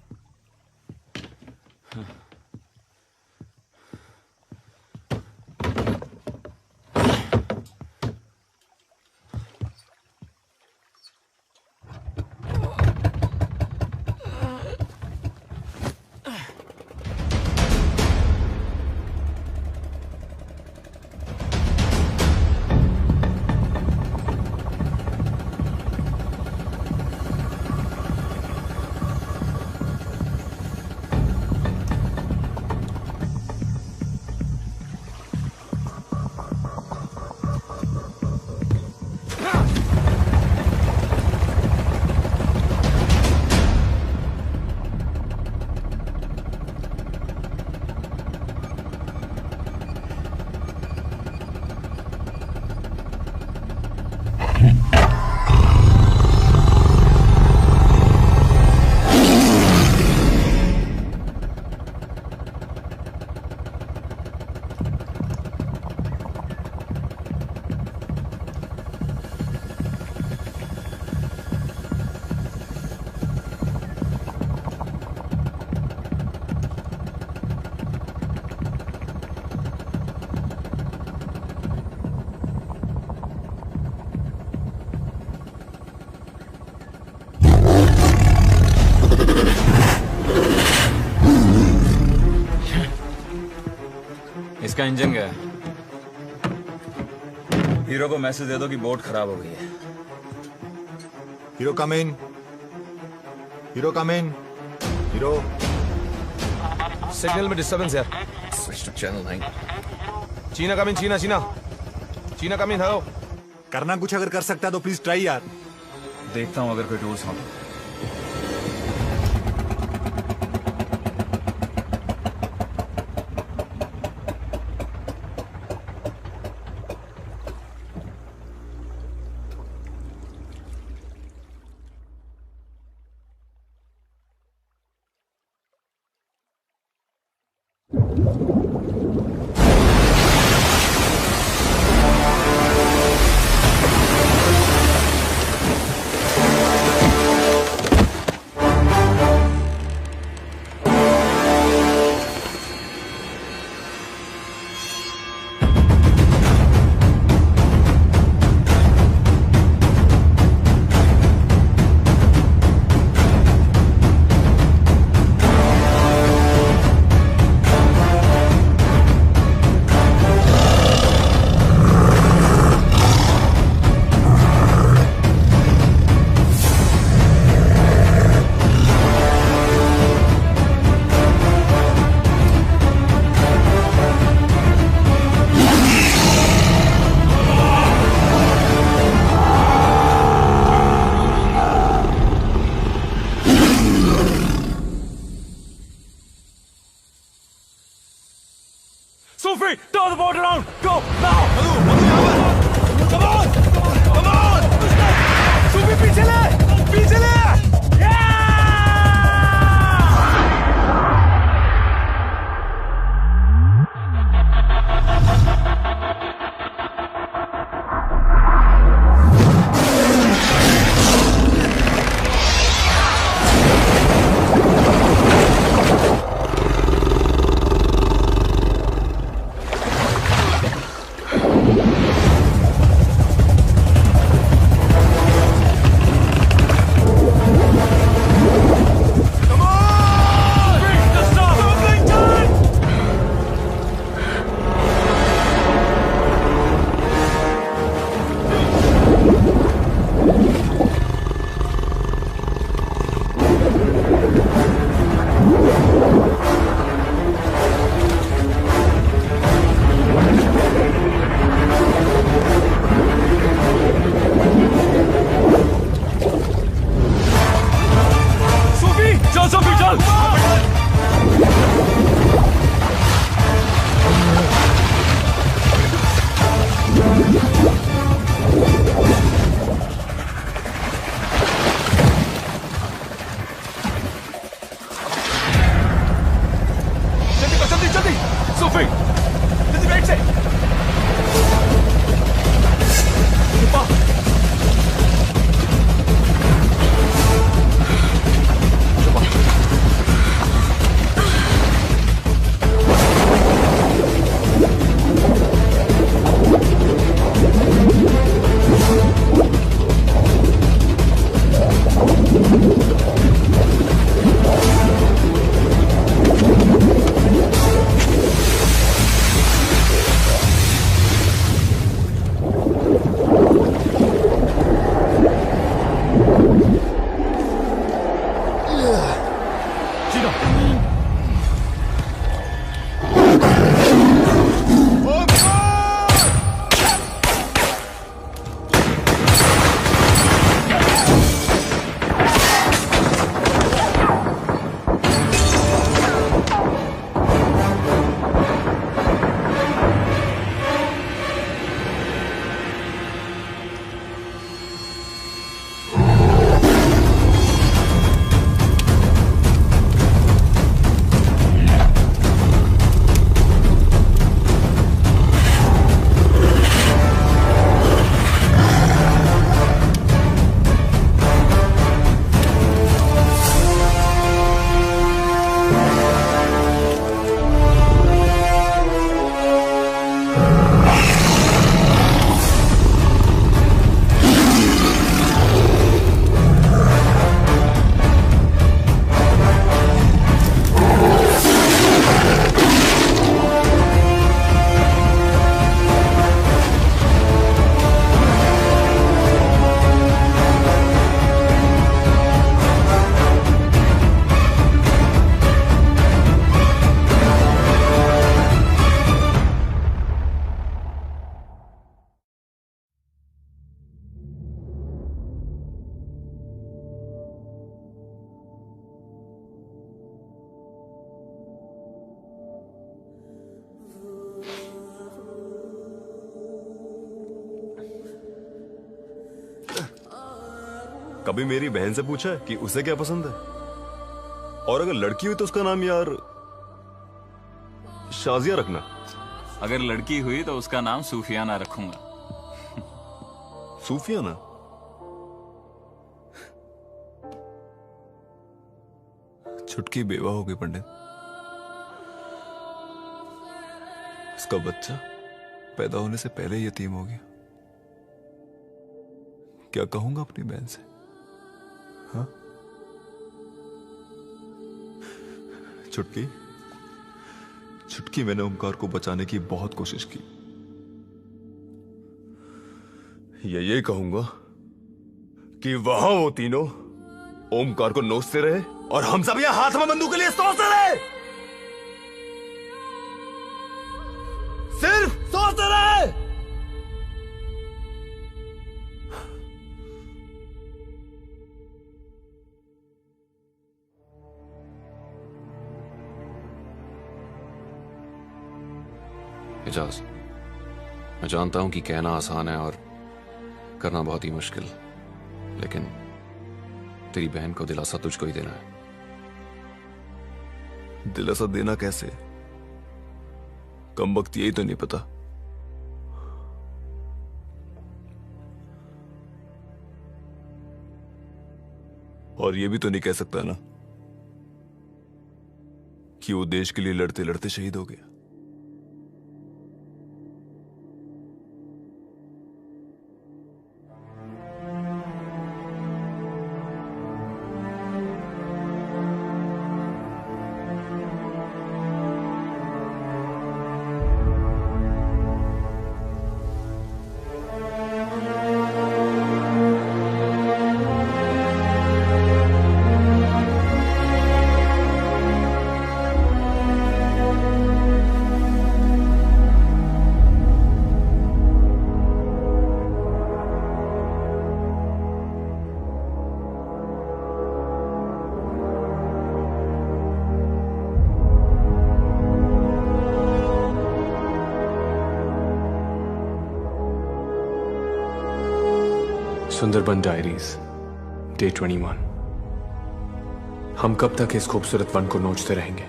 इसका इंजन गया है। हीरो को मैसेज दे दो कि बोट खराब हो गई है। Hero come in. Hero come in. Hero. Signal में डिस्टर्बेंस यार। Switch to channel 9। चीना कम इन। चीना चीना चीना कम इन। हेलो। करना कुछ अगर कर सकता है तो प्लीज ट्राई यार। देखता हूं अगर कोई टूल्स हो। Sophie, turn the boat around. Go now. Come on! Come on! Sophie, पीछे ले, पीछे ले. कभी मेरी बहन से पूछा है कि उसे क्या पसंद है? और अगर लड़की हुई तो उसका नाम यार शाजिया रखना। अगर लड़की हुई तो उसका नाम सूफियाना रखूंगा। सूफियाना? छुटकी बेवा हो गई पंडित। उसका बच्चा पैदा होने से पहले ही यतीम हो गया। क्या कहूंगा अपनी बहन से? हाँ? छुटकी, मैंने ओमकार को बचाने की बहुत कोशिश की। ये कहूंगा कि वहां वो तीनों ओमकार को नोचते रहे और हम सब यहां हाथ में बंदूक के लिए सोचते रहे। सिर्फ सोचते रहे। एजाज, मैं जानता हूं कि कहना आसान है और करना बहुत ही मुश्किल, लेकिन तेरी बहन को दिलासा तुझको ही देना है। दिलासा देना कैसे? कम वक्त यही तो नहीं पता। और ये भी तो नहीं कह सकता ना कि वो देश के लिए लड़ते लड़ते शहीद हो गया। Sundarban diaries, day 21। हम कब तक इस खूबसूरत वन को नोचते रहेंगे?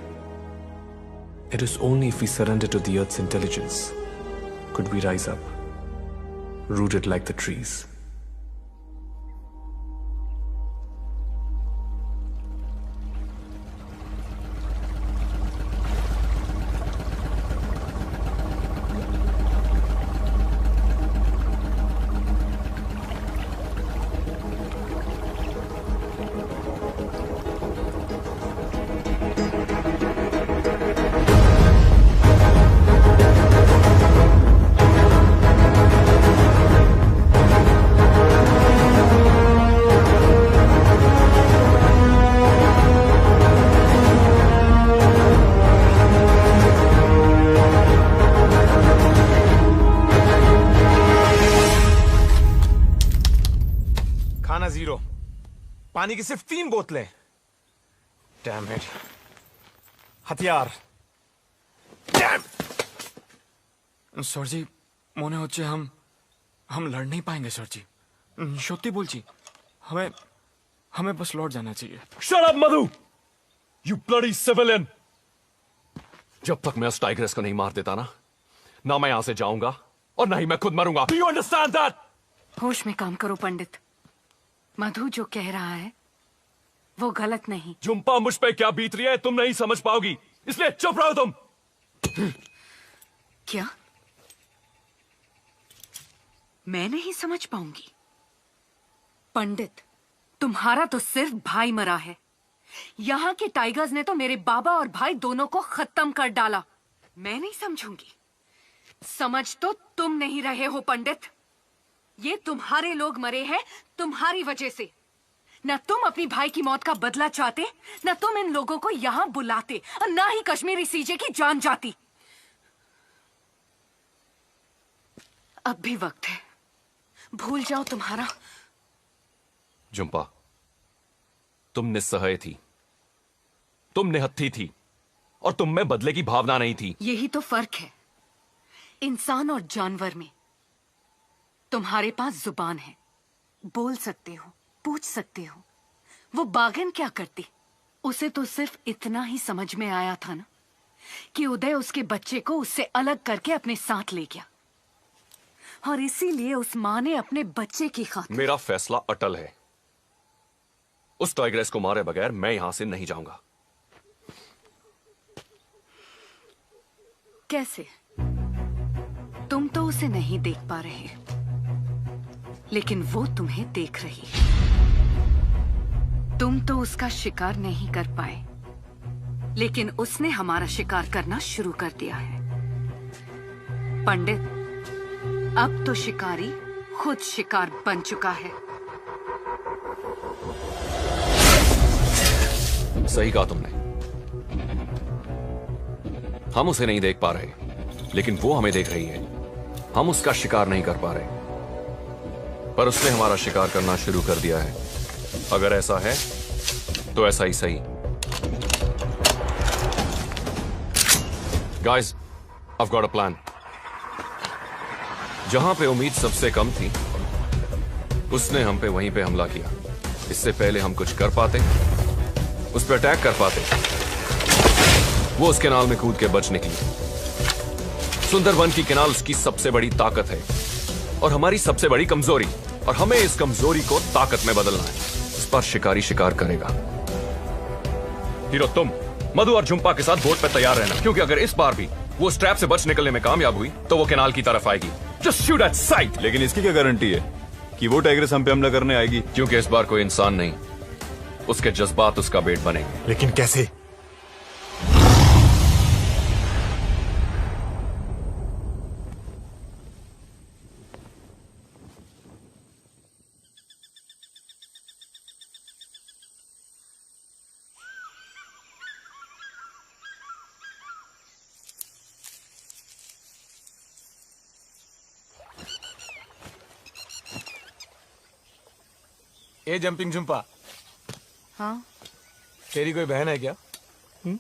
It is only if we surrender to the earth's intelligence could we rise up, rooted like the trees. खाना 0, पानी की सिर्फ 3 बोतलें। Damn it. हथियार। सर जी, মনে হচ্ছে हम लड़ नहीं पाएंगे सर जी। সত্যি বলছি, हमें बस लौट जाना चाहिए। Shut up, Madhu! You bloody civilian! जब तक मैं उस टाइग्रेस को नहीं मार देता ना मैं यहां से जाऊंगा और ना ही मैं खुद मरूंगा। Do you understand that? होश में काम करो पंडित। मधु जो कह रहा है वो गलत नहीं। झुम्पा, मुझ पे क्या बीत रही है तुम नहीं समझ पाओगी, इसलिए चुप रहो तुम। क्या मैं नहीं समझ पाऊंगी? पंडित, तुम्हारा तो सिर्फ भाई मरा है। यहाँ के टाइगर्स ने तो मेरे बाबा और भाई दोनों को खत्म कर डाला। मैं नहीं समझूंगी। समझ तो तुम नहीं रहे हो पंडित। ये तुम्हारे लोग मरे हैं तुम्हारी वजह से। न तुम अपनी भाई की मौत का बदला चाहते, न तुम इन लोगों को यहां बुलाते, और न ही कश्मीरी सीजे की जान जाती। अब भी वक्त है, भूल जाओ तुम्हारा। झुम्पा, तुम निस्सहाय थी, तुम निहत्थी थी, और तुम में बदले की भावना नहीं थी। यही तो फर्क है इंसान और जानवर में। तुम्हारे पास जुबान है, बोल सकते हो, पूछ सकते हो। वो बागन क्या करती? उसे तो सिर्फ इतना ही समझ में आया था ना कि उदय उसके बच्चे को उससे अलग करके अपने साथ ले गया, और इसीलिए उस मां ने अपने बच्चे की खातिर। मेरा फैसला अटल है। उस टाइग्रेस को मारे बगैर मैं यहां से नहीं जाऊंगा। कैसे? तुम तो उसे नहीं देख पा रहे, लेकिन वो तुम्हें देख रही है। तुम तो उसका शिकार नहीं कर पाए, लेकिन उसने हमारा शिकार करना शुरू कर दिया है। पंडित, अब तो शिकारी खुद शिकार बन चुका है। सही कहा तुमने। हम उसे नहीं देख पा रहे, लेकिन वो हमें देख रही है। हम उसका शिकार नहीं कर पा रहे, पर उसने हमारा शिकार करना शुरू कर दिया है। अगर ऐसा है तो ऐसा ही सही। Guys, I've got a plan. जहां पे उम्मीद सबसे कम थी, उसने हम पे वहीं पे हमला किया। इससे पहले हम कुछ कर पाते, उस पर अटैक कर पाते, वो उस कैनाल में कूद के बच निकली। सुंदरबन की कैनाल उसकी सबसे बड़ी ताकत है और हमारी सबसे बड़ी कमजोरी, और हमें इस कमजोरी को ताकत में बदलना है। इस पर शिकारी शिकार करेगा। हीरो, तुम मधु और झुम्पा के साथ बोट पे तैयार रहना, क्योंकि अगर इस बार भी वो स्ट्रैप से बच निकलने में कामयाब हुई तो वो कैनाल की तरफ आएगी। Just shoot at site. लेकिन इसकी क्या गारंटी है कि वो टाइग्रेस हम पे हमला करने आएगी? क्योंकि इस बार कोई इंसान नहीं, उसके जज्बात उसका बेट बनेंगे। लेकिन कैसे? ए जंपिंग झुम्पा, हाँ तेरी कोई बहन है क्या? नहीं?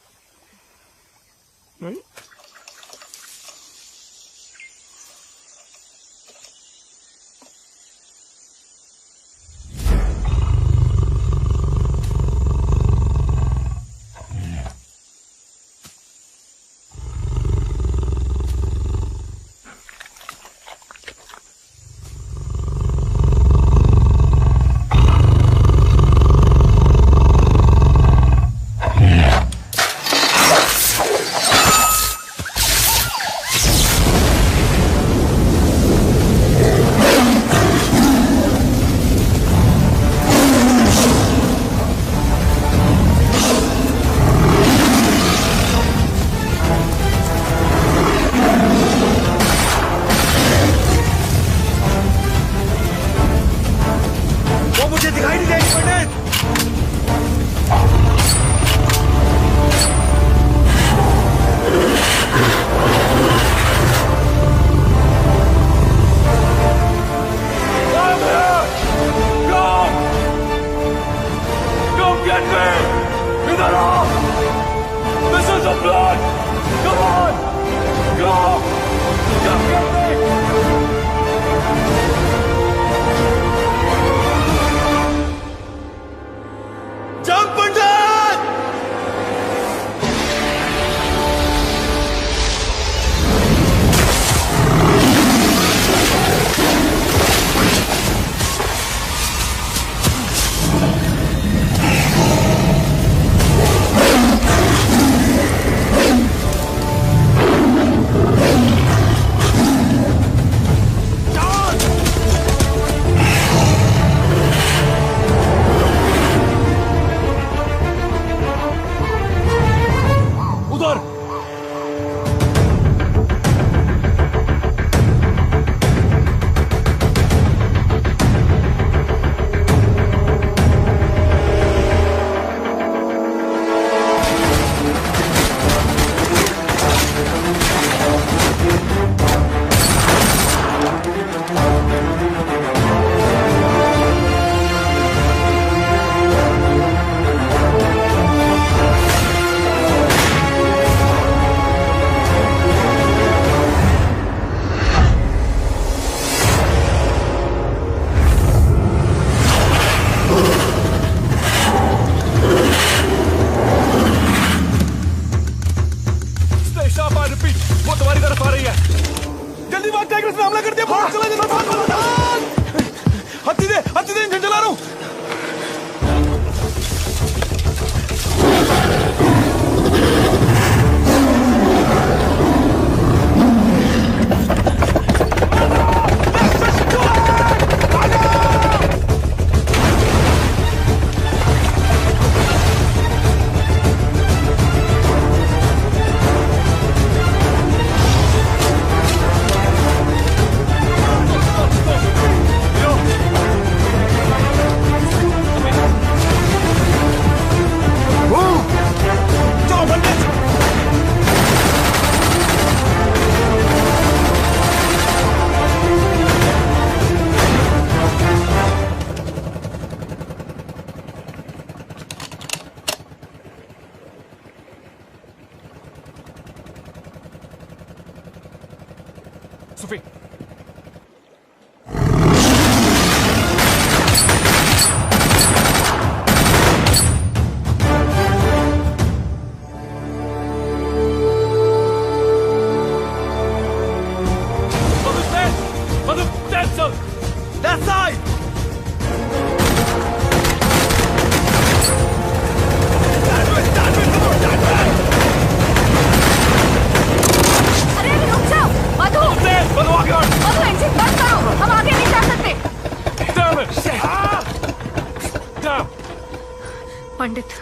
पंडित,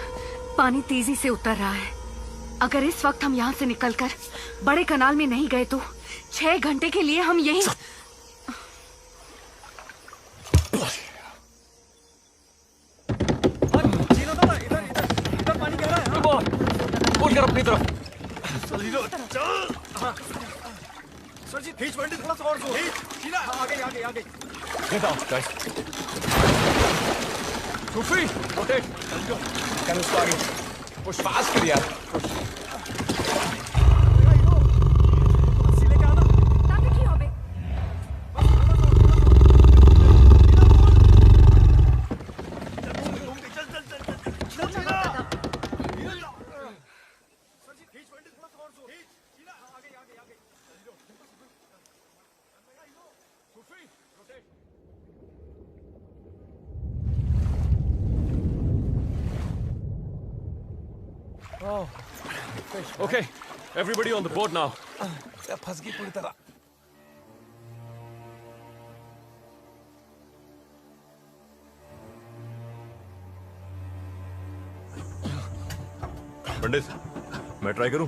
पानी तेजी से उतर रहा है। अगर इस वक्त हम यहाँ से निकलकर बड़े कनाल में नहीं गए तो 6 घंटे के लिए हम यहीं। बोल कर अपनी तरफ। सर जी खींच पंडित, थोड़ा सा और जोर। खींच, आगे आगे आगे। Get out, guys. Sufi, rotate. Let's go. Can you start it? Push fast कर यार. Okay, everybody on the board now. फंस गई पूरी तरह. पंडित, मैं ट्राई करूं?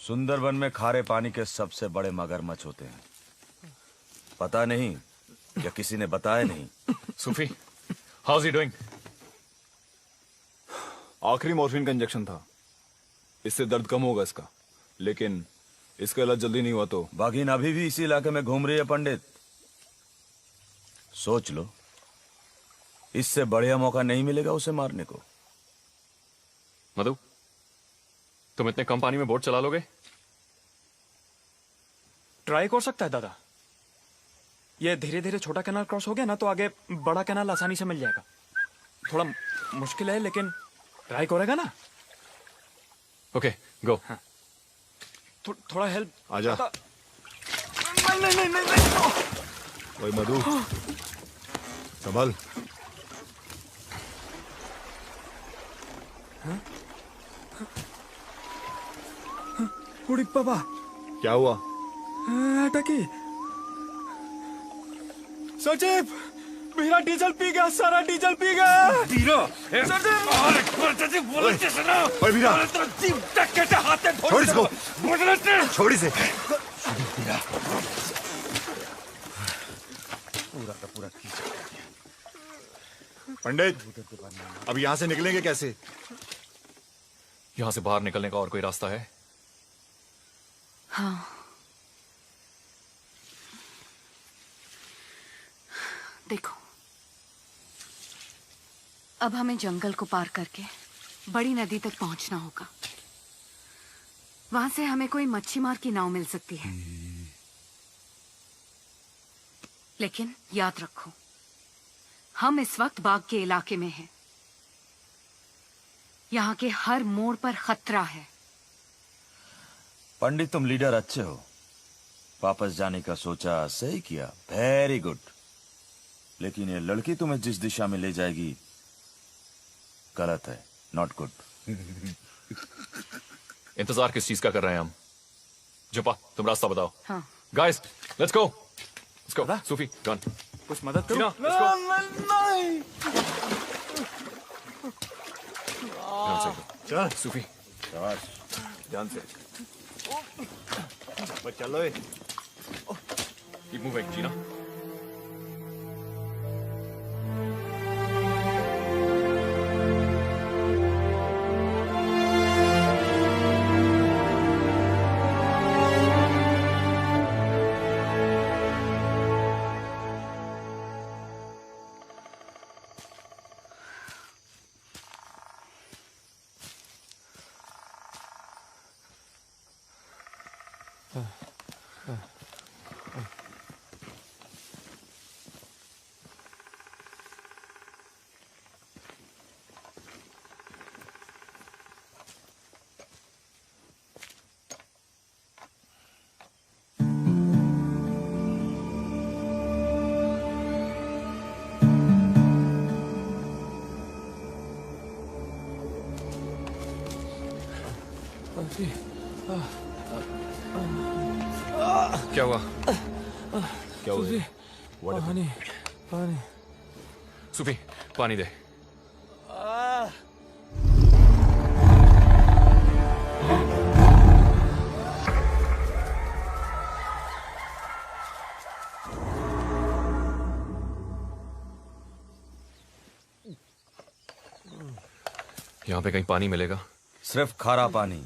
सुंदरबन में खारे पानी के सबसे बड़े मगरमच्छ होते हैं। पता नहीं या किसी ने बताया नहीं। सूफी, हाउ इज ही डूइंग? आखिरी मॉर्फिन का इंजेक्शन था, इससे दर्द कम होगा इसका, लेकिन इसका इलाज जल्दी नहीं हुआ तो। बाघिन अभी भी इसी इलाके में घूम रही है पंडित। सोच लो, इससे बढ़िया मौका नहीं मिलेगा उसे मारने को। मधु, तुम इतने कम पानी में बोट चला लोगे? ट्राई कर सकता है दादा। ये धीरे धीरे छोटा कैनाल क्रॉस हो गया ना तो आगे बड़ा कैनाल आसानी से मिल जाएगा। थोड़ा मुश्किल है लेकिन ट्राई करेगा ना। ओके, गो। हाँ। थोड़ा हेल्प। आजा। नहीं। वही मधु, संभल। उड़ी बाबा, क्या हुआ? अटकी। सचिव, मेरा डीजल पी गया, सारा डीजल पी गया। वीरा, ओए वीरा, छोड़ इसको, छोड़ इसे। पूरा का पूरा पंडित, अब यहाँ से निकलेंगे कैसे? यहां से बाहर निकलने का और कोई रास्ता है? हाँ, देखो, अब हमें जंगल को पार करके बड़ी नदी तक पहुंचना होगा। वहां से हमें कोई मच्छी मार की नाव मिल सकती है। लेकिन याद रखो, हम इस वक्त बाग के इलाके में हैं। यहाँ के हर मोड़ पर खतरा है। पंडित, तुम लीडर अच्छे हो। वापस जाने का सोचा, सही किया, वेरी गुड। लेकिन ये लड़की तुम्हें जिस दिशा में ले जाएगी गलत है, नॉट गुड। इंतजार किस चीज का कर रहे हैं हम? जुपा, तुम रास्ता बताओ। हाँ। Guys, let's go. Sufi, gun. कुछ मदद करो। टीना, let's go। चल सूफी, ध्यान से। बस चलो। कीप मूविंग, टीना। क्या हुआ? क्या हुआ? पानी, पानी। सूफी, पानी दे। यहाँ पे कहीं पानी मिलेगा? सिर्फ खारा पानी।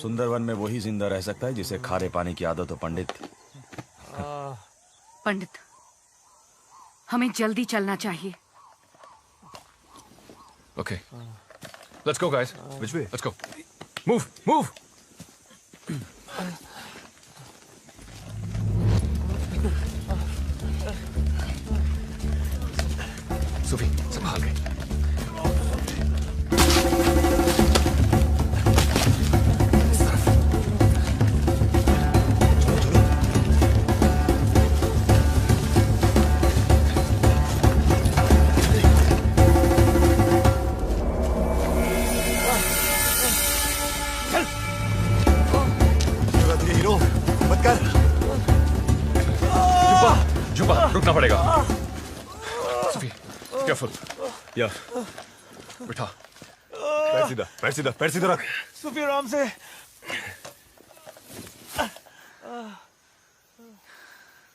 सुंदरवन में वही जिंदा रह सकता है जिसे खारे पानी की आदत हो, पंडित। पंडित, हमें जल्दी चलना चाहिए। Okay, let's go guys. Which way? Let's go. Move, move. Sufi, संभाल के। रुकना पड़ेगा। सूफी, केयरफुल। या बिठा। पैर सीधा, पैर सीधा, पैर सीधा रख। सूफी, आराम से।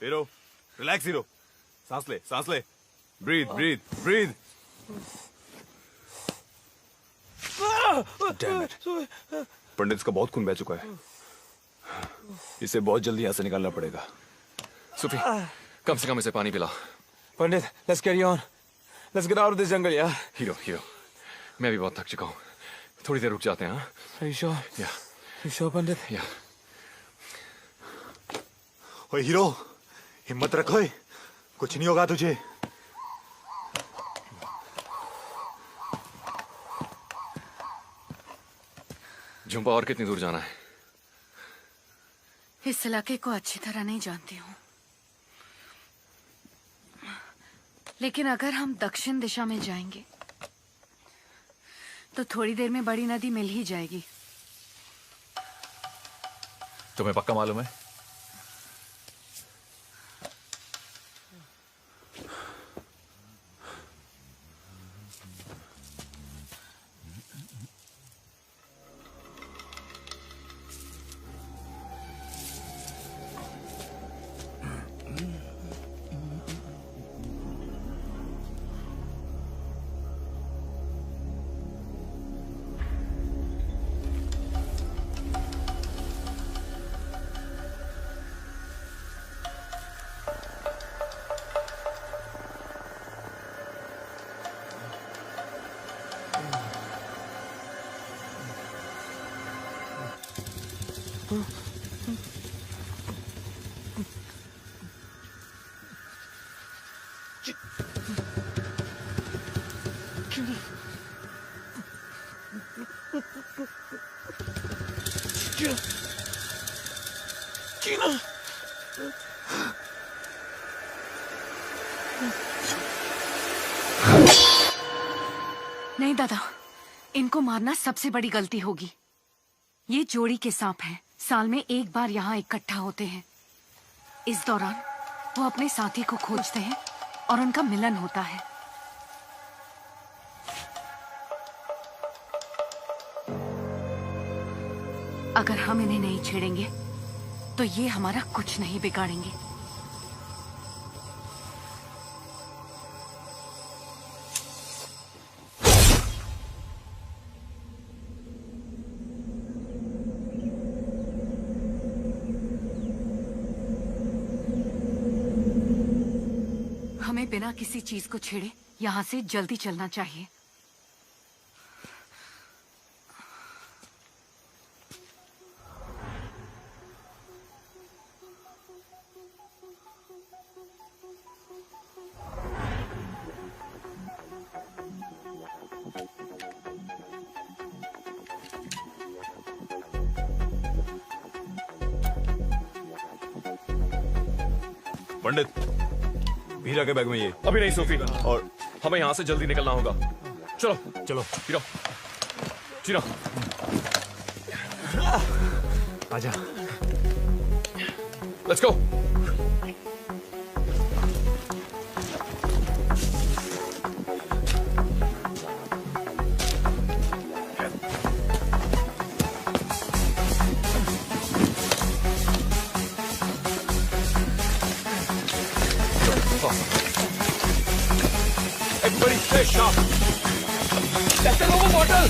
Hero, relax hero. सांस ले, सांस ले। Breathe, breathe, breathe. Damn it. Pandit का बहुत खून बह चुका है। इसे बहुत जल्दी यहाँ से निकालना पड़ेगा। सूफी, कम से कम इसे पानी पिला। पंडित, let's carry on. Let's get out of this jungle, yeah. Hero, hero, मैं भी बहुत थक चुका हूँ। थोड़ी देर रुक जाते हैं, हाँ? Are you sure? Yeah. You sure, Pandit? Yeah. ओए हीरो, हिम्मत रखो। कुछ नहीं होगा तुझे। झुंपा, और कितनी दूर जाना है? इस इलाके को अच्छी तरह नहीं जानती हूँ, लेकिन अगर हम दक्षिण दिशा में जाएंगे तो थोड़ी देर में बड़ी नदी मिल ही जाएगी। तुम्हें पक्का मालूम है? चीना। नहीं दादा, इनको मारना सबसे बड़ी गलती होगी। ये जोड़ी के सांप हैं, साल में एक बार यहाँ इकट्ठा होते हैं। इस दौरान वो अपने साथी को खोजते हैं और उनका मिलन होता है। अगर हम इन्हें नहीं छेड़ेंगे तो ये हमारा कुछ नहीं बिगाड़ेंगे। हमें बिना किसी चीज को छेड़े यहाँ से जल्दी चलना चाहिए। पंडित, हीरा के बैग में ये। अभी नहीं सोफी, और हमें यहाँ से जल्दी निकलना होगा। चलो चलो हीरा, चीना, आजा। Let's go. Everybody stay sharp. That's the Nova bottle.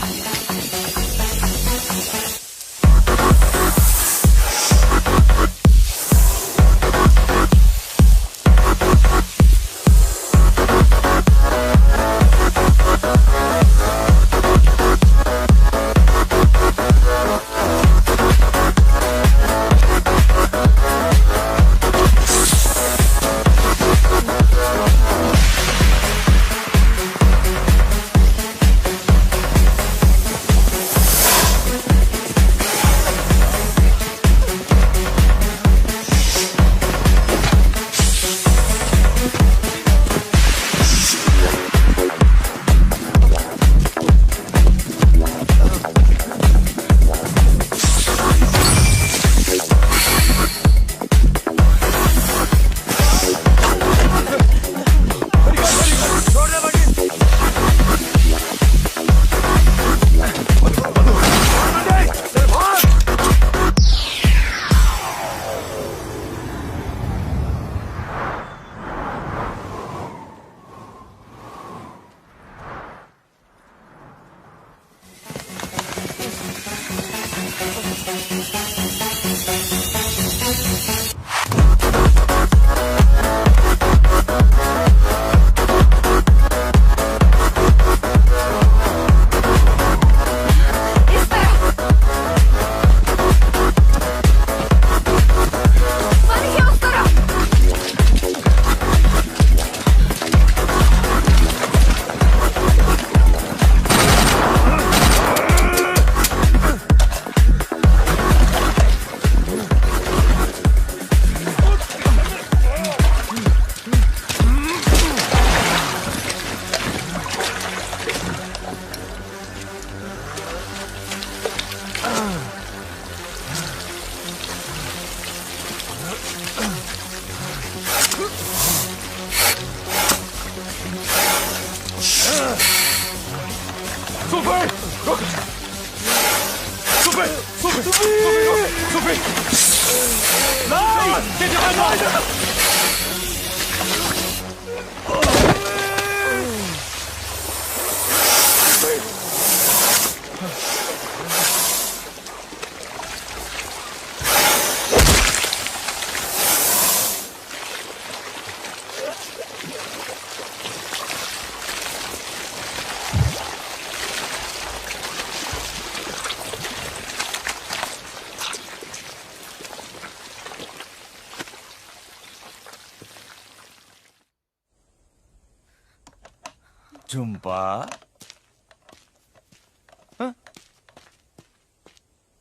Jhumpa,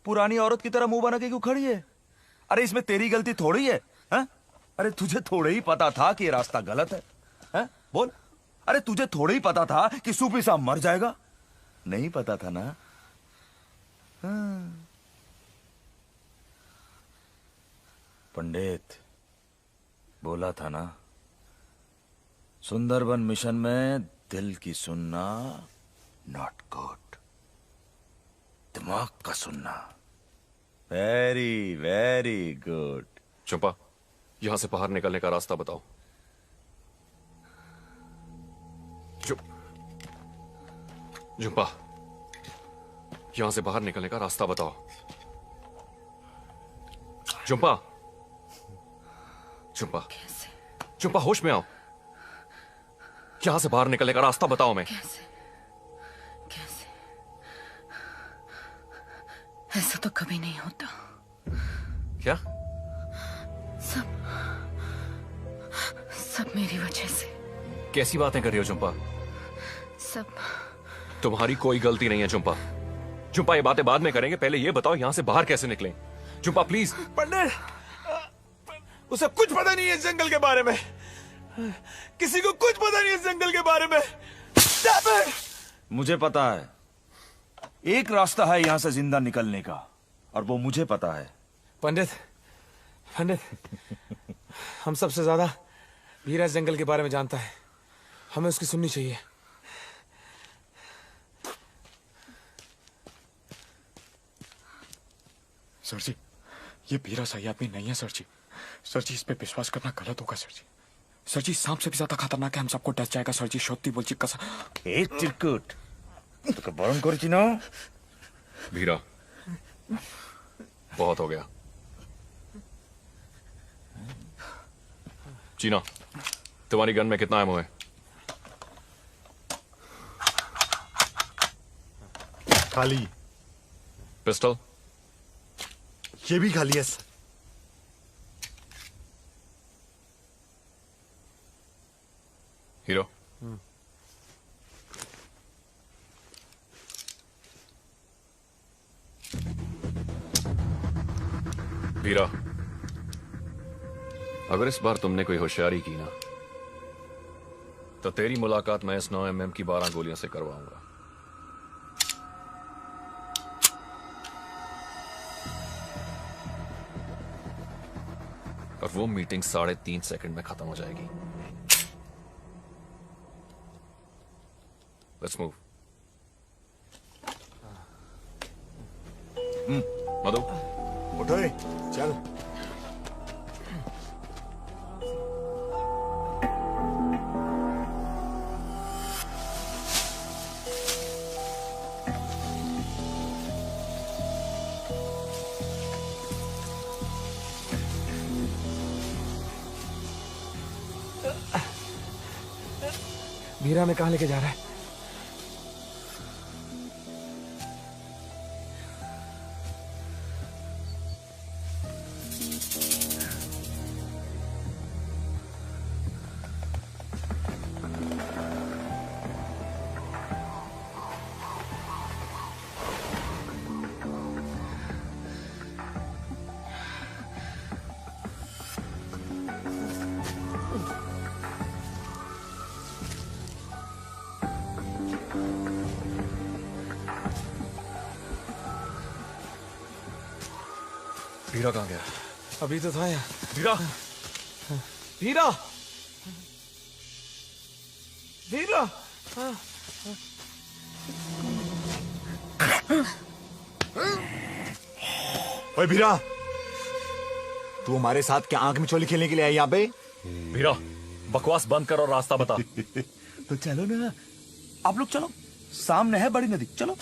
पुरानी औरत की तरह मुंह बना के क्यों खड़ी है? अरे इसमें तेरी गलती थोड़ी है, हा? अरे तुझे थोड़े ही पता था कि ये रास्ता गलत है, हा? बोल। अरे तुझे थोड़े ही पता था कि सूफी साहब मर जाएगा? नहीं पता था ना? हाँ। पंडित बोला था ना, सुंदरबन मिशन में दिल की सुनना नॉट गुड, दिमाग का सुनना वेरी वेरी गुड। चंपा, यहां से बाहर निकलने का रास्ता बताओ। झुम्पा, यहां से बाहर निकलने का रास्ता बताओ। झुम्पा, झुम्पा, झुम्पा होश में आओ। यहां से बाहर निकलने का रास्ता बताओ। मैं ऐसा तो कभी नहीं होता। क्या? सब मेरी वजह से। कैसी बातें कर रही हो झुम्पा? सब तुम्हारी कोई गलती नहीं है झुम्पा। झुम्पा, ये बातें बाद में करेंगे, पहले ये बताओ यहां से बाहर कैसे निकलें। झुम्पा प्लीज। पंडित, उसे कुछ पता नहीं है इस जंगल के बारे में। किसी को कुछ पता नहीं है इस जंगल के बारे में। मुझे पता है, एक रास्ता है यहां से जिंदा निकलने का, और वो मुझे पता है। पंडित, हम सबसे ज्यादा वीरा इस जंगल के बारे में जानता है, हमें उसकी सुननी चाहिए। सर जी, ये वीरा सही आदमी नहीं है सर जी। सर जी, इस पे विश्वास करना गलत होगा सर जी। सर जी, सांप से भी ज्यादा खतरनाक है, हम सबको डस जाएगा सर जी। सत्य बोलची कसम। एक चिरकुट तो बरन करছি ना। वीरा, बहुत हो गया। चीना, तुम्हारी गन में कितना एमो है? खाली। पिस्टल? ये भी खाली है। हीरो, वीरा, अगर इस बार तुमने कोई होशियारी की ना, तो तेरी मुलाकात मैं इस 9mm की 12 गोलियों से करवाऊंगा। और वो मीटिंग 3.5 सेकंड में खत्म हो जाएगी। Let's move. मधु, उठो, चल। वीरा में कहां लेके जा रहा है? वीरा कहाँ गया? अभी तो था यहाँ। वीरा, वीरा, वीरा। ओए वीरा, तू हमारे साथ क्या आंख में चोली खेलने के लिए आई यहाँ पे? वीरा, बकवास बंद कर और रास्ता बता। तो चलो ना, आप लोग चलो, सामने है बड़ी नदी, चलो।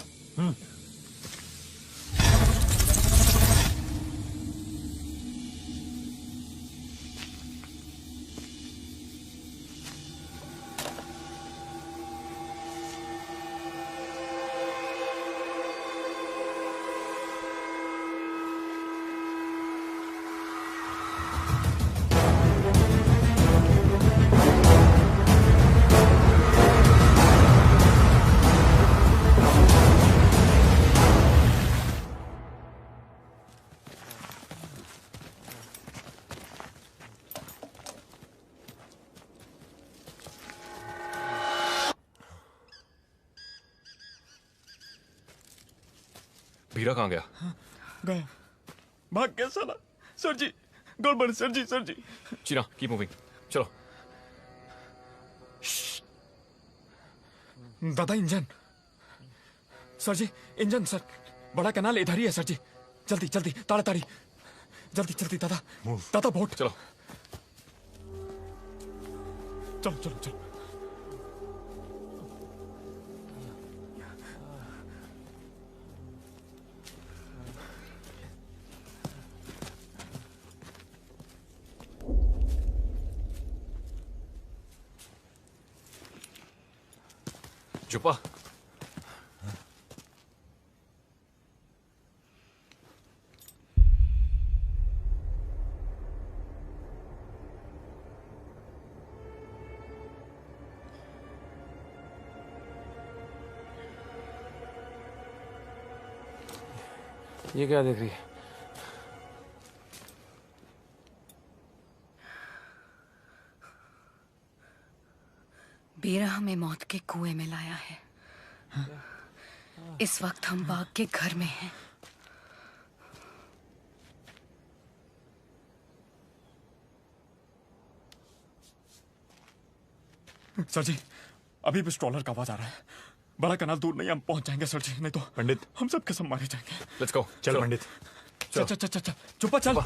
वीरा कहाँ गया? गया, भाग गया साला। सर जी, गड़बड़ सर जी, सर जी। चीना, कीप मूविंग, चलो। दादा इंजन। सर जी, इंजन सर। बड़ा कैनाल इधर ही है सर जी। जल्दी जल्दी, ताड़ाताड़ी, जल्दी जल्दी दादा। दादा बोट। चलो चलो चलो चलो। जुप्पा, ये क्या देख रही है? बीरा हमें मौत के कुएं में लाया है। इस वक्त हम बाग के घर में हैं। सर जी, अभी भी स्ट्रॉलर का आवाज आ रहा है। बड़ा कनाल दूर नहीं, हम पहुंच जाएंगे सर जी, नहीं तो पंडित हम सब कसम मारे जाएंगे। Let's go. चलो पंडित, चल चल चल चल, चुप्पा चल।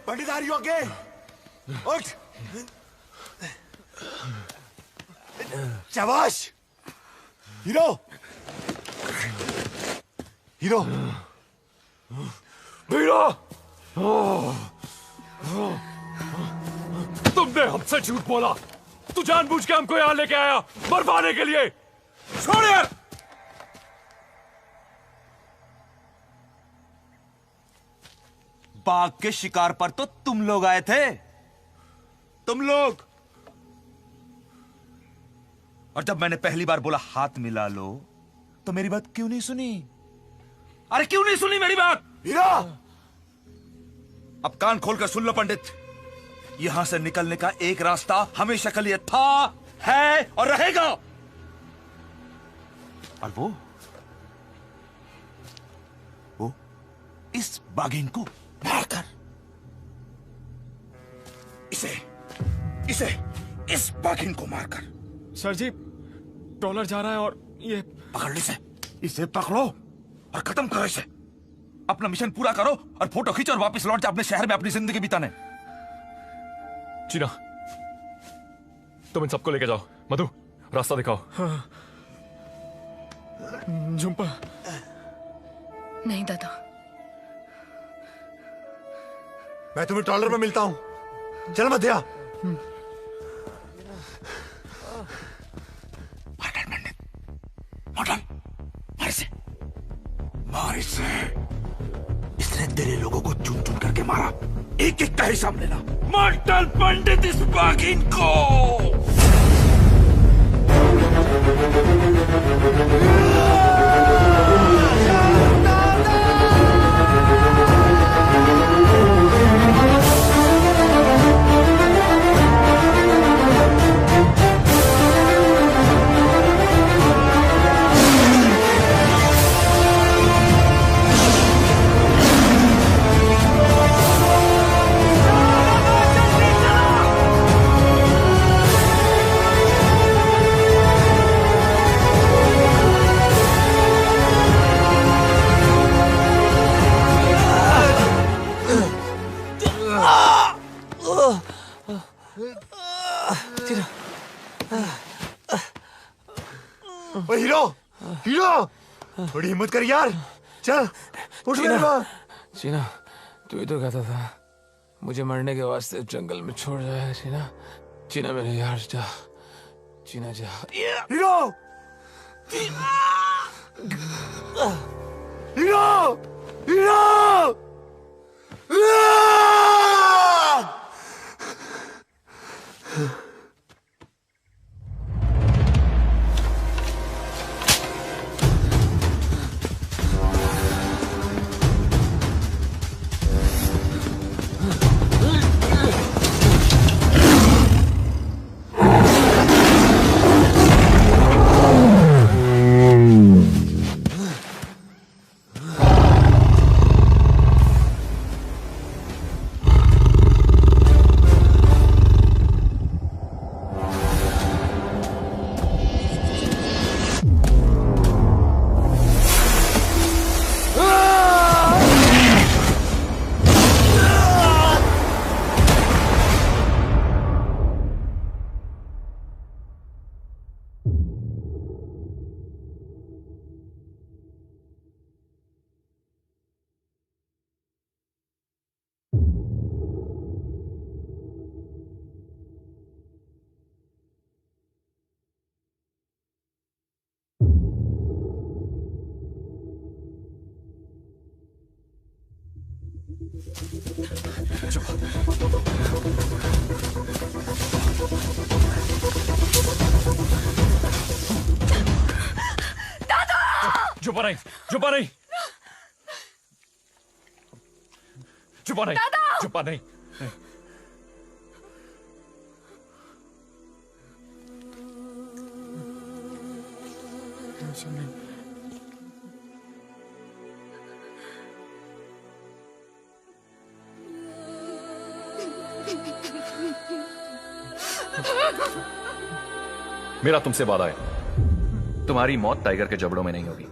पंडित आर यू ओके? उठ। शाबाश हीरो, हीरो। वीरा, तुमने हमसे झूठ बोला। तू जानबूझ के हमको यहां लेके आया मरवाने के लिए। छोड़ यार। बाघ के शिकार पर तो तुम लोग आए थे, तुम लोग। और जब मैंने पहली बार बोला हाथ मिला लो, तो मेरी बात क्यों नहीं सुनी? अरे क्यों नहीं सुनी मेरी बात? हीरा, अब कान खोलकर सुन लो पंडित। यहां से निकलने का एक रास्ता हमेशा के लिए था है और रहेगा। और वो इस बाघिन को मारकर इसे इस बाघिन को मारकर। सर जी, ट्रॉलर जा रहा है और ये पकड़ लो इसे पकड़ो और खत्म करो इसे। अपना मिशन पूरा करो और फोटो खींचो और वापस लौट जाओ अपने शहर में अपनी जिंदगी बिताने। चीना, तुम इन सबको लेके जाओ। मधु, रास्ता दिखाओ। हाँ। झुम्पा। नहीं दादा, मैं तुम्हें ट्रॉलर में मिलता हूं। चल मध्या। मार इसे। इसने तेरे लोगों को चुन चुन करके मारा। एक एक का हिसाब लेना। मार डाल पंडित इस बाघिन को। ओ हीरो, हीरो, थोड़ी हिम्मत कर यार। चल उठ मेरे पास। चीना, तू ही तो कहता था मुझे मरने के वास्ते जंगल में छोड़ जाएगा। चीना, चीना मेरे यार, जा। चीना जा। Hero, hero, hero. छुपा नहीं, छुपा नहीं, छुपा नहीं, छुपा नहीं। मेरा तुमसे वादा है, तुम्हारी मौत टाइगर के जबड़ों में नहीं होगी।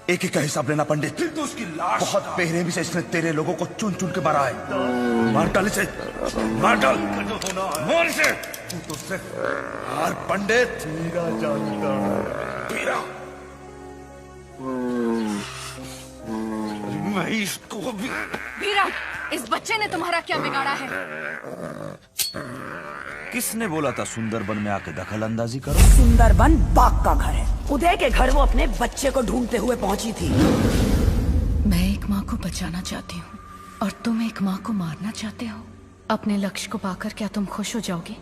एक एक का हिसाब लेना पंडित। फिर तो उसकी लाश बहुत बेरहमी से इसने तेरे लोगों को चुन चुन के मारा है। मार डाल इसे, मार डाल, मार इसे। तू तो सिर्फ हार पंडित। वीरा जानता है। वीरा, मैं इसको भी... वीरा, इस बच्चे ने तुम्हारा क्या बिगाड़ा है? किसने बोला था सुंदरबन में आके दखल अंदाजी करो? सुंदरबन बाघ का घर है। उदय के घर वो अपने बच्चे को ढूंढते हुए पहुंची थी। मैं एक माँ को बचाना चाहती हूँ और तुम एक माँ को मारना चाहते हो। अपने लक्ष्य को पाकर क्या तुम खुश हो जाओगे?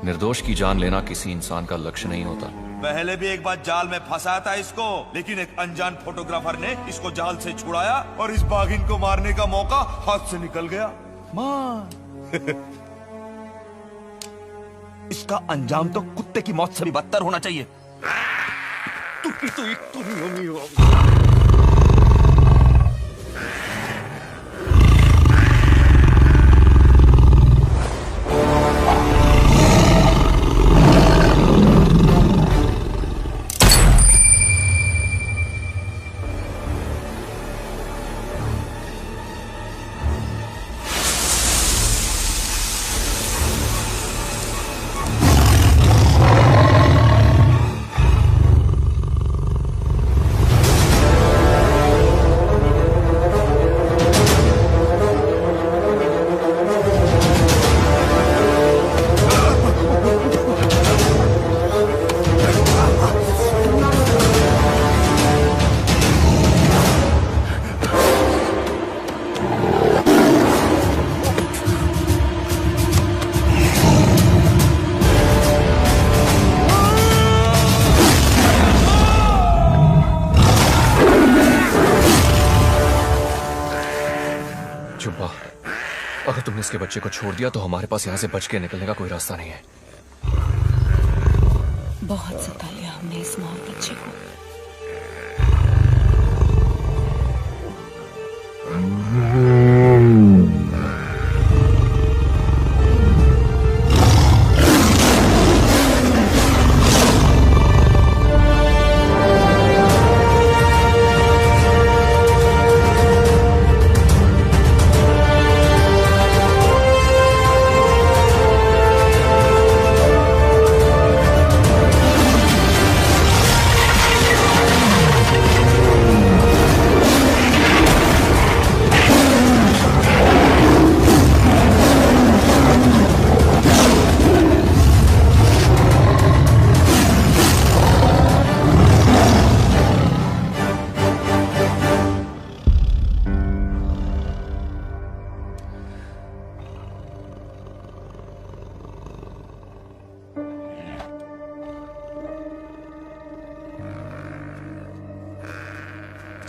निर्दोष की जान लेना किसी इंसान का लक्ष्य नहीं होता। पहले भी एक बार जाल में फंसाया था इसको, लेकिन एक अनजान फोटोग्राफर ने इसको जाल से छुड़ाया और इस बाघिन को मारने का मौका हाथ से निकल गया। मार। इसका अंजाम तो कुत्ते की मौत से भी बदतर होना चाहिए। अगर तुमने इसके बच्चे को छोड़ दिया तो हमारे पास यहाँ से बच के निकलने का कोई रास्ता नहीं है। बहुत सता लिया हमने इस माँ और बच्चे को।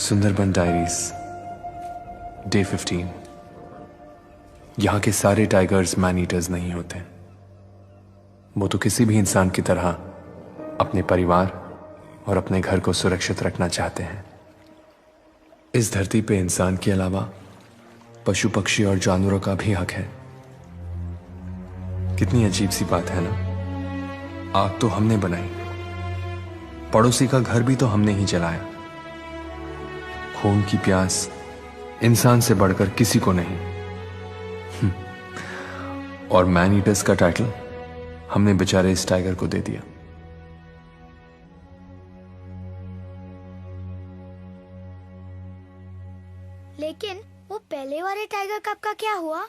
Sundarban diaries day 15। यहाँ के सारे टाइगर्स मैन ईटर्स नहीं होते। वो तो किसी भी इंसान की तरह अपने परिवार और अपने घर को सुरक्षित रखना चाहते हैं। इस धरती पे इंसान के अलावा पशु पक्षी और जानवरों का भी हक है। कितनी अजीब सी बात है ना। आग तो हमने बनाई, पड़ोसी का घर भी तो हमने ही जलाया। खून की प्यास इंसान से बढ़कर किसी को नहीं। और मैन ईटर्स का टाइटल हमने बेचारे इस टाइगर को दे दिया। लेकिन वो पहले वाले टाइगर कप का क्या हुआ?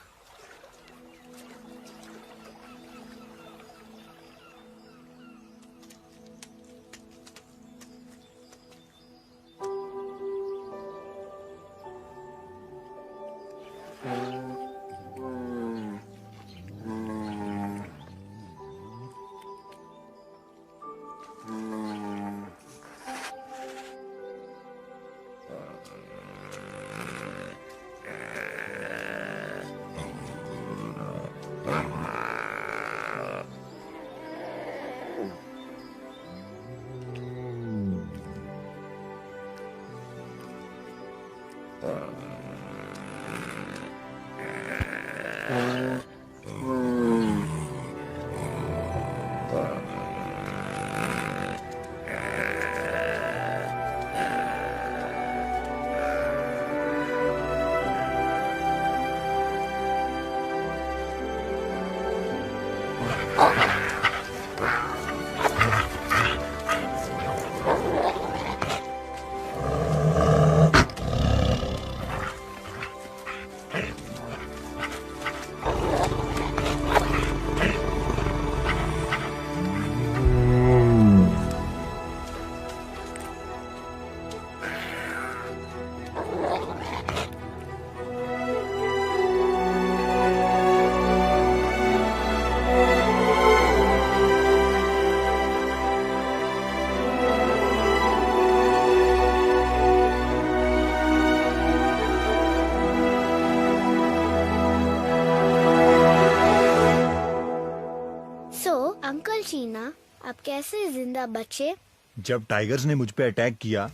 कैसे जिंदा बचे? जब टाइगर्स ने मुझ पे अटैक किया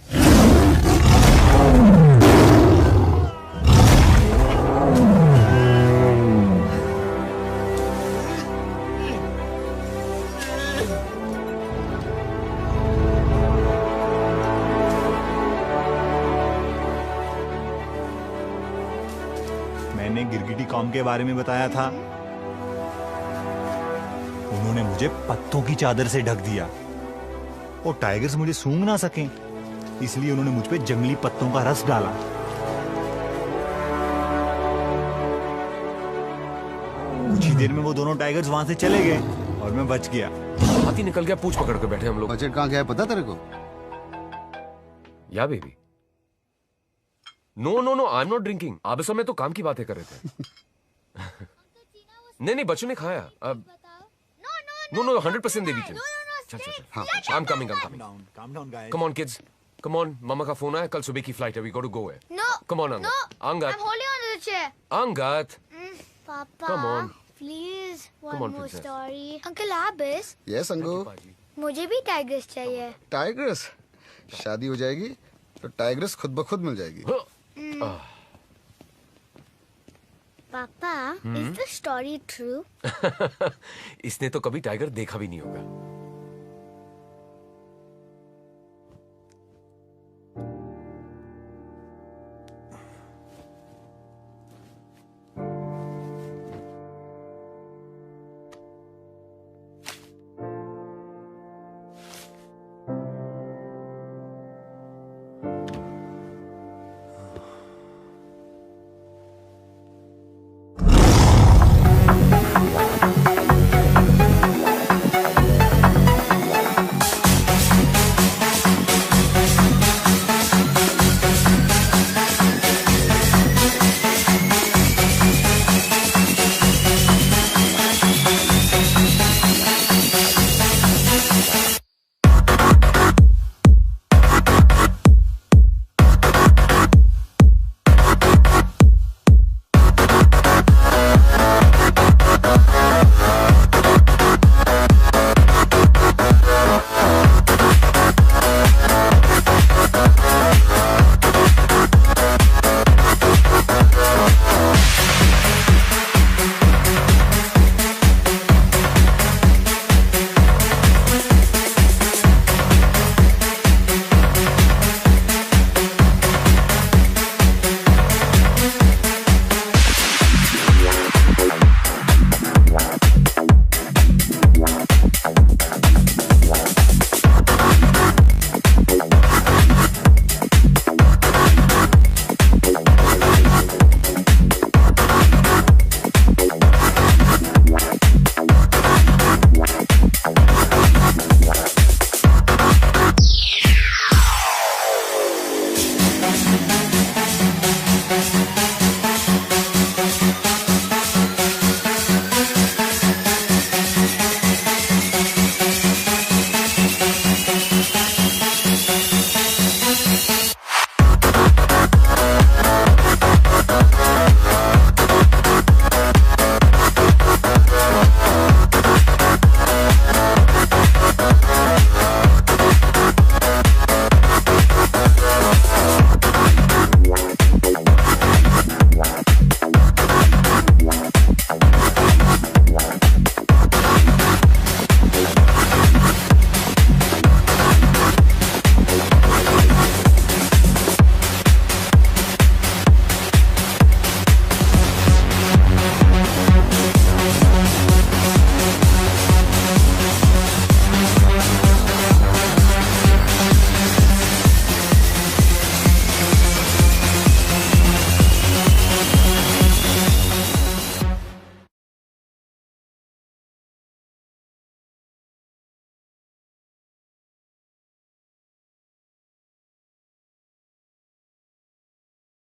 मैंने गिरगिटी कॉम के बारे में बताया था, उन्होंने मुझे पत्तों की चादर से ढक दिया और टाइगर्स मुझे सूंघ ना सकें, इसलिए उन्होंने मुझ पे जंगली पत्तों का रस डाला। कुछ ही देर में वो दोनों टाइगर्स वहां से चले गए और मैं बच गया। हाथी निकल गया, पूंछ पकड़ के बैठे हम लोग। बजट कहाँ गया है पता तेरे को? या baby. No no no, I am not drinking. आप इस समय तो काम की बातें कर रहे थे। नहीं नहीं, बच्चों ने खाया। अब नो नो 100% देवी चल चल चल। हाँ, I am coming, I am coming. Come on kids, come on. मामा का फोन आया, कल सुबह की फ्लाइट है, वी गॉट टू गो है। No. Come on Angad. Angad, I'm holding on to the chair. Angad. Papa, Come on. please, one Come on, more princess. story. Uncle Abis, yes Angu. मुझे भी टाइगर्स चाहिए। टाइगर्स? शादी हो जाएगी तो टाइगर्स खुद ब खुद मिल जाएगी। पापा, is the story true? इसने तो कभी टाइगर देखा भी नहीं होगा।